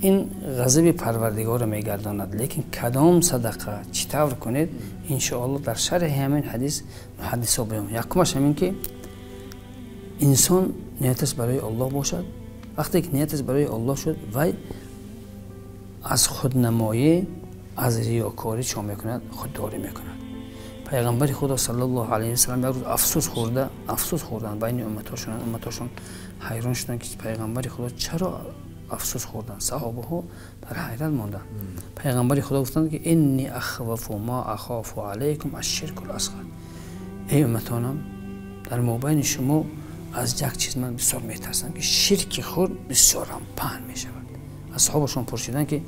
این غضب پروردگار رو میگرداند. لیکن کدام صدقه چطور کنید ان شاء الله در شرح همین حدیث محدثا بیان. یکمش همین که انسان نیتش برای الله باشد. وقتی که نیتش برای الله شد وی از خودنمایی، از ریاکاری چه میکند؟ خودداری میکند. پیغمبر خدا صلی الله علیه و سلم یک روز افسوس خوردن بین امتاشون حیران شدن که پیغمبر خدا چرا افسوس خوردن. صحابه ها در حیرت ماندن. پیغمبر خدا گفتند که انی اخوف ما اخاف علیکم الشرک الاصغر. ای امتانم در مابین شما از یک چیز من بسیار میترسم که شرک خود بسیار هم پهن میشود. اصحابشون پرسیدن که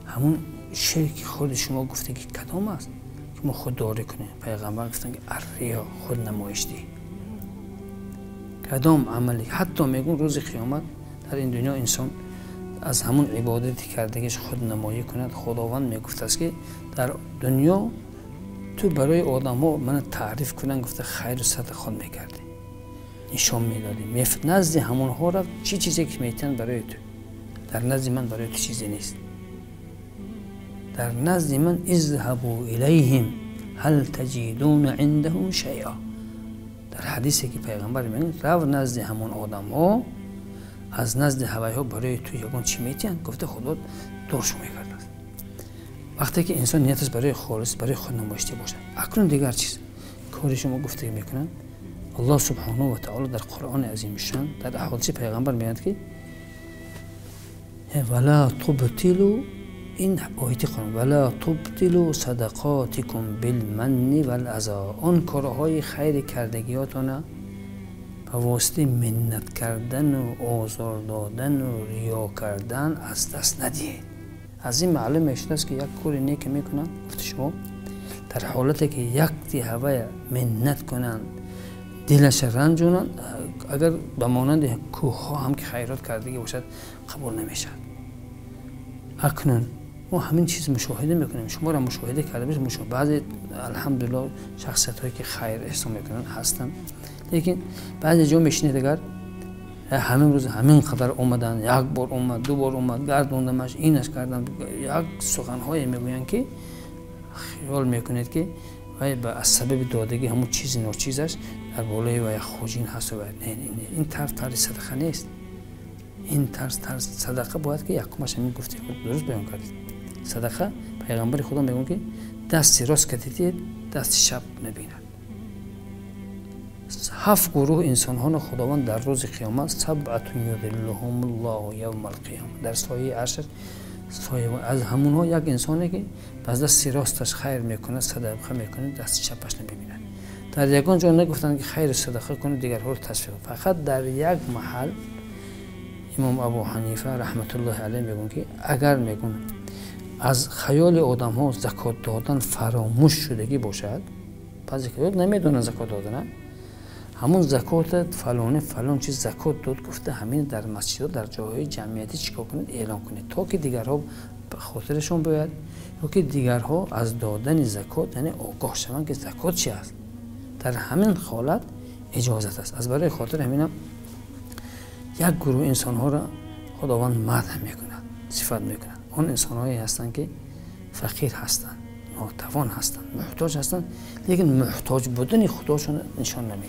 همون شرک خود شما گفته که کدام است که ما خودداری کنیم؟ پیغمبر گفتن که الریا، خود نمایشی. کدام عملی حتی میگن روز قیامت در این دنیا انسان از همون عبادتی کردگیش خود نمایی کند. خداوند میگفت است که در دنیا تو برای آدم ها من تعریف کنن، گفته خیر و صدق خود میکردی، نشان میدادی، نزد همون ها رفت چی چیزی که میتن برای تو، در نزد من برای تو چیزی نیست. در نزد من اذهبوا الیهم هل تجدون عندهم شیئا. در حدیثی که پیغمبر میگن رو نزد همون آدم ها، از نزد هوای ها برای تو یگان چی میتین؟ گفته خدا دورشو میکرد. وقتی که انسان نیتش برای خالص، برای خود نمایشی باشه، اکنون دیگر چیز کاری شما گفته میکنن. الله سبحانه و تعالی در قرآن عظیم شان در احادیث پیغمبر میگه که ولا تبطلوا، این آیه قرآن، ولا تبطلوا صدقاتکم بالمن والاذی. آن کارهای خیر کردگیاتون به واسطه منت کردن و آزار دادن و ریا کردن از دست ندید. از این معلوم میشه است که یک کار نیک میکنن گفت شما در حالتی که یک دیهوه منت کنند دلش رنجونند، اگر به مانند کوه ها هم که خیرات کردگی باشد قبول نمیشد. اکنون ما همین چیز مشاهده میکنیم، شما را مشاهده کرده باشید. بعضی الحمدلله شخصیت هایی که خیر احسان میکنن هستن، لیکن بعضی جا میشینید اگر همین روز همین قدر اومدن، یک بار اومد، دو بار اومد، گردوندمش، اینش کردم، یک سخن های میگوین که خیال میکنید که وای به سبب دادگی همون چیزی ناچیزش در بالای و یک خوجین هست. و نه این طرز صدقه نیست. این طرز صدقه باید که یکمش همین گفته خود درست بیان کردید. صدقه پیغمبر خدا میگن که دست راست کتیدید دست چپ نبیند. 7 گروه انسان ها خداوند در روز قیامت سبعة یظلهم الله یوم القیامه در سایه عرش سایه از همون ها یک انسانی که باز دست راستش خیر میکنه صدقه میکنه دست چپش نمیبینه. در یگان جا نگفتن که خیر صدقه کنه دیگر ها رو تصفیه، فقط در یک محل امام ابو حنیفه رحمت الله علیه میگن که اگر میگن از خیال آدم ها زکات دادن فراموش شدگی باشد، بعضی که نمیدونن زکات دادن، همون زکات فلان چیز زکات داد گفته همین در مسجد در جاهای جمعیتی چیکار کنید اعلام کنید تا که دیگرها به خاطرشون بیاد یا که دیگرها از دادن زکات یعنی آگاه شوند که زکات چی است. در همین حالت اجازت است. از برای خاطر همینم یک گروه انسان ها را خداوند مدح میکند، صفت میکند. اون انسان هایی هستند که فقیر هستند، ناتوان هستند، محتاج هستند، لیکن محتاج بودن خداشون نشان نمیده.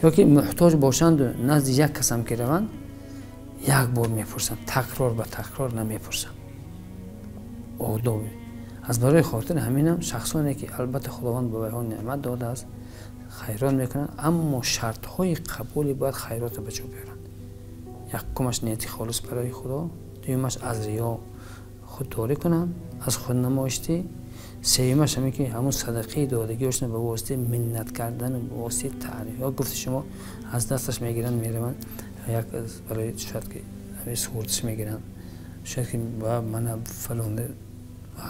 یا که محتاج باشند و نزد یک کس هم که روند یک بار میپرسند، تکرار به تکرار نمیپرسند. آدابی. از برای خاطر همینم شخصانی که البته خداوند به ویها نعمت داده است خیرات میکنند، اما شرط های قبولی باید خیرات به جا بیارند. یکمش نیت خالص برای خدا، دومش از ریا خودداری کنند، از خود نمایشی، سومش همین که همون صدقه دادگی هاشون به واسطه منت کردن و به واسطه تعریف. یا گفت شما از دستش میگیرن میروند یک برای شاید که همین سوردش میگیرن، شاید که من فلانده،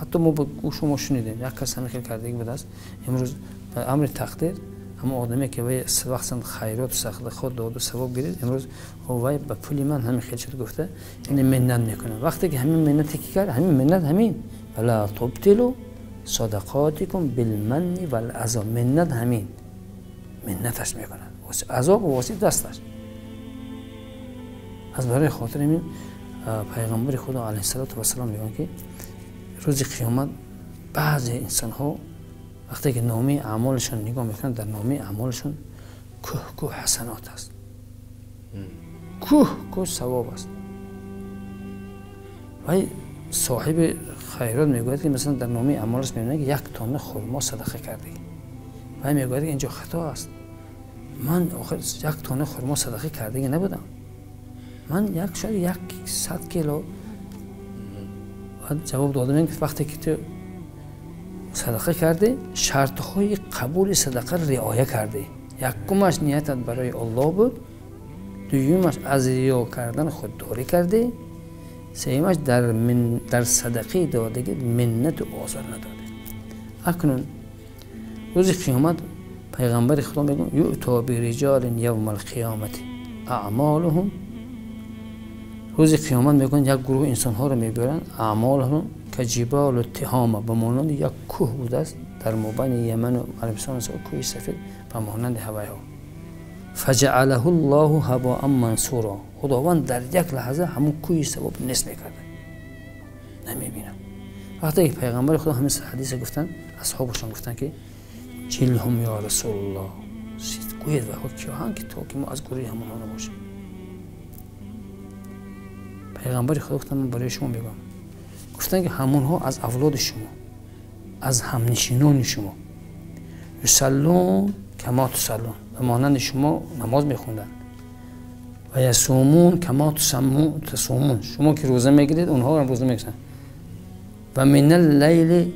حتی ما با گوش شما شنیدیم یک کس همین خیلی کردگی به دست امروز به امر تقدیر همون آدمی که وای وقتا خیرات و صدقه خود داد و ثواب گیرید، امروز وای به پول من همین خیلی شد گفته این منت میکنه. وقتی که همین منتی که کرد همین منت همین ولا تبطلوا صدقاتکم بالمن والعذا، منت همین منتش میکنن عذاب و واسه دستش. از برای خاطر همین پیغمبر خدا علیه السلام میگن که روز قیامت بعضی انسان ها وقتی که نامه اعمالشون نگاه میکنن در نامه اعمالشون کوه حسنات است، کوه ثواب است. ولی صاحب خیرات میگوید که مثلا در نامه اعمالش میبینه که 1 تانه خرما صدقه کرده و میگوید که اینجا خطا است. من آخر 1 تانه خرما صدقه کرده نبودم، من شاید 100 کیلو. جواب دادم که وقتی که تو صدقه کرده شرط های قبول صدقه رعایت کرده، یکمش نیتت برای الله بود، دومش از ریا کردن خودداری کرده، سومش در صدقه دادگی منت و آزار نداده. اکنون روز قیامت پیغمبر خدا میگن یؤتی برجال یوم القیامت اعمالهم، روز قیامت میگن یک گروه انسان ها رو میبرن اعمالهم که جبال التهامه به مانند یک کوه بوده است در مابین یمن و عربستان، کوه سفید به مانند هوای ها. فجعله الله هباء منثورا، خداوند در یک لحظه همون کوه ثواب نصف میکرده نمیبینم. وقتی که پیغمبر خدا همین حدیث گفتن اصحابشون گفتن که جلهم یا رسول الله، گوید و خود کیان که تو که ما از گروه همون ها نباشیم. پیغمبر خدا گفتن من برای شما میگم، گفتن که همون ها از اولاد شما، از همنشینان شما، یصلون کما تصلون، به مانند شما نماز میخوندن، و یصومون کما تصومون، شما که روزه میگیرید اونها هم روزه میگیرن، و من اللیل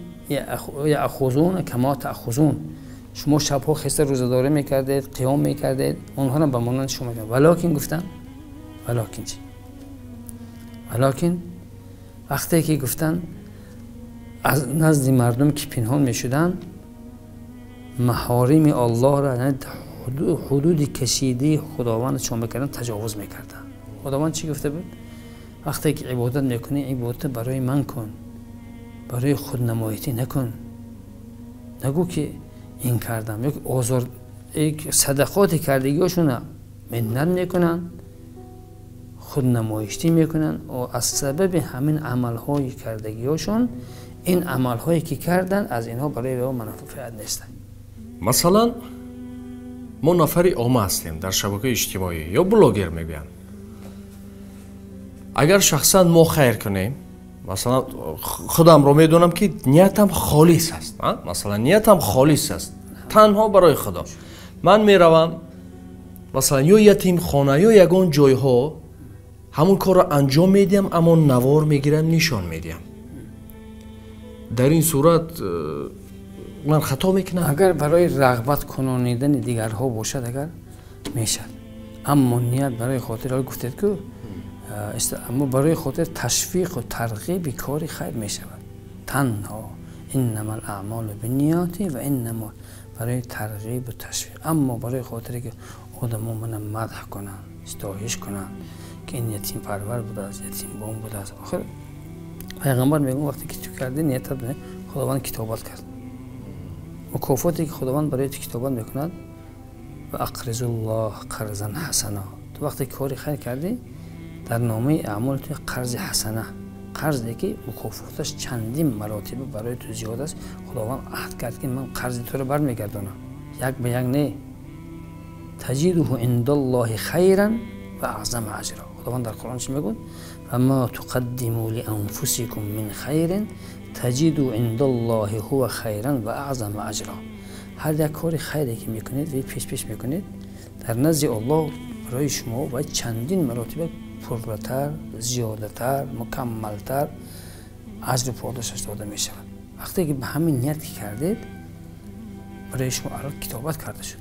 یأخذون کما تأخذون، شما شبها خسته روزه‌داری میکردید، قیام میکردید، اونها هم به مانند شما میکردن. ولکن گفتن ولکن وقتی که گفتن از نزد مردم که پنهان میشدن محارم الله را، یعنی حدود کشیده خداوند چون میکردن تجاوز میکردن. خداوند چی گفته بود؟ وقتی که عبادت میکنی عبادت برای من کن، برای خود نمایتی نکن. نگو که این کردم، یک آزار، یک صدقات کردگیشون منت میکنن، خود نمایشی میکنن و از سبب همین عملهای کردگیشون این عملهایی که کردن از اینها برای او منفعت نیستن. مثلا ما نفری عامه هستیم در شبکه اجتماعی یا بلاگر میگن، اگر شخصا ما خیر کنیم، مثلا خودم رو میدونم که نیتم خالص است، مثلا نیتم خالص است تنها برای خدا، من میروم مثلا یا یتیم خانه یا یگان جایها همون کار رو انجام میدیم، اما نوار میگیرم نشان میدیم. در این صورت من خطا میکنم؟ اگر برای رغبت کنانیدن دیگرها باشد اگر میشد، اما نیت برای خاطر گفتید که اما برای خاطر تشویق و ترغیب کاری خیر میشود تنها. انما الاعمال بالنیات و انما برای ترغیب و تشویق، اما برای خاطر که آدما منو مدح کنن، ستایش کنن که این یتیم پرور بوده است، یتیم بام بوده است. آخر پیغمبر میگه وقتی که تو کردی نیت بده، خداوند کتابت کرد. مکافاتی که خداوند برای تو کتابت میکند و اقرض الله قرضا حسنا، تو وقتی کاری خیر کردی در نامه اعمال تو قرض حسنه، قرضی که مکافاتش چندین مراتب برای تو زیاد است. خداوند عهد کرد که من قرض تو رو برمیگردونم، یک به یک نه. تجده عند الله خیرا و اعظم اجرا. خداوند در قرآن چی میگه؟ و ما تقدموا لانفسکم من خیر تجدوا عند الله هو خیرا و اعظم اجرا. هر یک کار خیری که میکنید و پیش میکنید در نزد الله برای شما باید چندین مراتب پرتر، زیادتر، مکملتر اجر پاداشش داده می شود. وقتی که به همین نیت کردید برای شما الان کتابت کرده شد.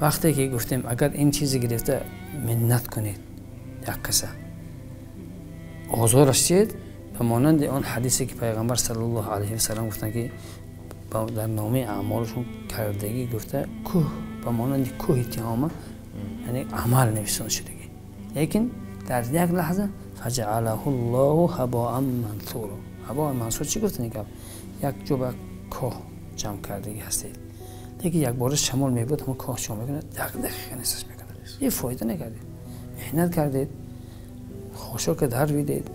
وقتی که گفتیم اگر این چیزی گرفته منت کنید یک کسی آزارش دید، به مانند آن حدیثی که پیغمبر صلی الله علیه و سلم گفتن که در نامه اعمالشون کردگی گفته کوه، به مانند کوه تهامه، یعنی عمل نوشته شده، لیکن در یک لحظه فجعله الله هباء منثورا. هباء منثور چی گفتن؟ که یک جوب کوه جمع کردگی هستید، لیکن یک بار شمال میبود همون کوه شما میکنه، دقیقه نیستش میکنه، یه فایده نکردید، محنت کردید، خوشو که در ویدید،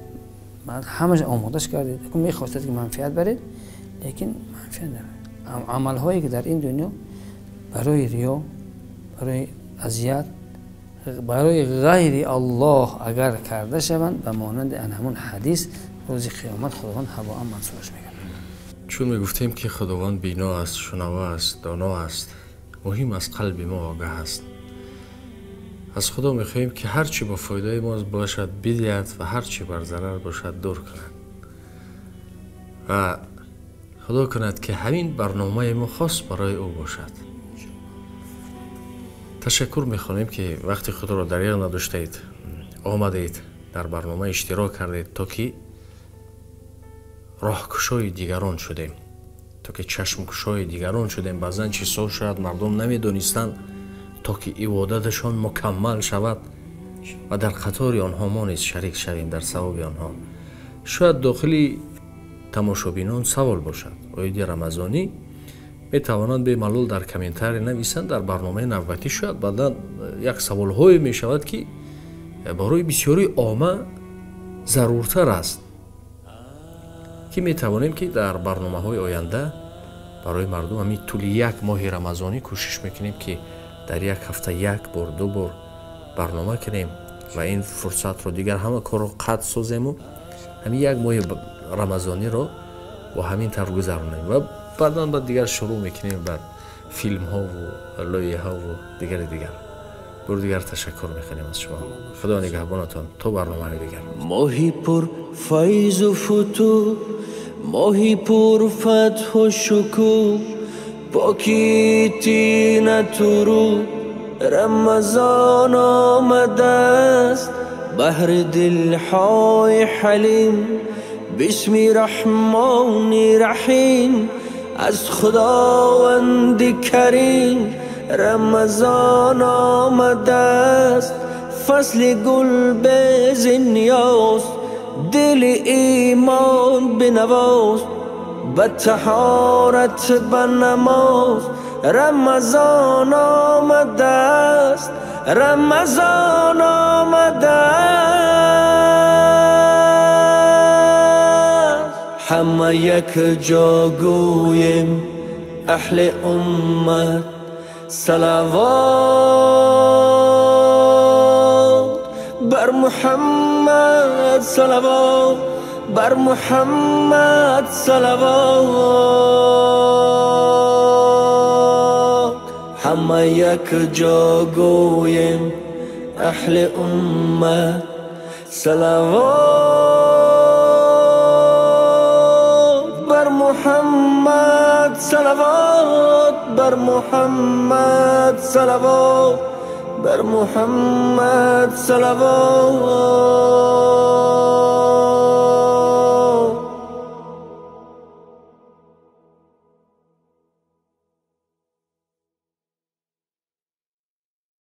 بعد همش آمادش کردید، لیکن میخواستید که منفعت برید، لیکن منفعت نبرید. عمل هایی که در این دنیا برای ریا، برای اذیت، برای غیر الله اگر کرده شوند به مانند همون حدیث روز قیامت خداوند هباء منثورش میکنه. چون میگفتیم که خداوند بینا است، شنوا است، دانا است، مهم از قلب ما آگاه است. از خدا میخواهیم که هرچی با فایده ما باشد بدهد و هرچی بر ضرر باشد دور کند و خدا کند که همین برنامه ما خاص برای او باشد. تشکر میخوانیم که وقتی خود را دریغ نداشتید، آمدید در برنامه اشتراک کردید تا که راهکشای دیگران شدیم، تا که چشمکشای دیگران شدیم. بعضا چیزها شاید مردم نمیدونستند تا که عبادتشان مکمل شود و در قطار آنها ما نیز شریک شویم در ثواب آنها. شاید داخلی تماشابینان سوال باشد. آیدی رمضانی می توانند به ملول در کامنتار نویسند. در برنامه نوبتی شاید بعدا یک سوال های می شود که برای بسیاری عامه ضرورتر است که می توانیم که در برنامه های آینده برای مردم همین طول یک ماه رمضانی کوشش میکنیم که در یک هفته یک بار دو بار برنامه کنیم و این فرصت رو دیگر همه کار رو قطع سازیم و همین یک ماه رمضانی رو با همین طور گذرانیم و بعدا بعد دیگر شروع میکنیم بعد فیلم ها و لایه ها و دیگر بر دیگر تشکر میکنیم از شما. خدا نگهبانتان تا برنامه دیگر. ماهی پر فیض و فتوح، ماهی پر فتح و شکوه، پاکی تینت رو رمضان آمده است، بهر دلهای حلیم بسم رحمان رحیم از خداوند کریم. رمضان آمده است فصل گل به نیاز، دل ایمان بنواز به طهارت به نماز. رمضان آمده است، رمضان آمده است. همه یک جا گویم اهل امت صلوات بر محمد، صلوات بر محمد، صلوات. همه یک جا گویم اهل امت صلوات بر محمد، صلوات بر محمد، صلوات بر محمد، صلوات.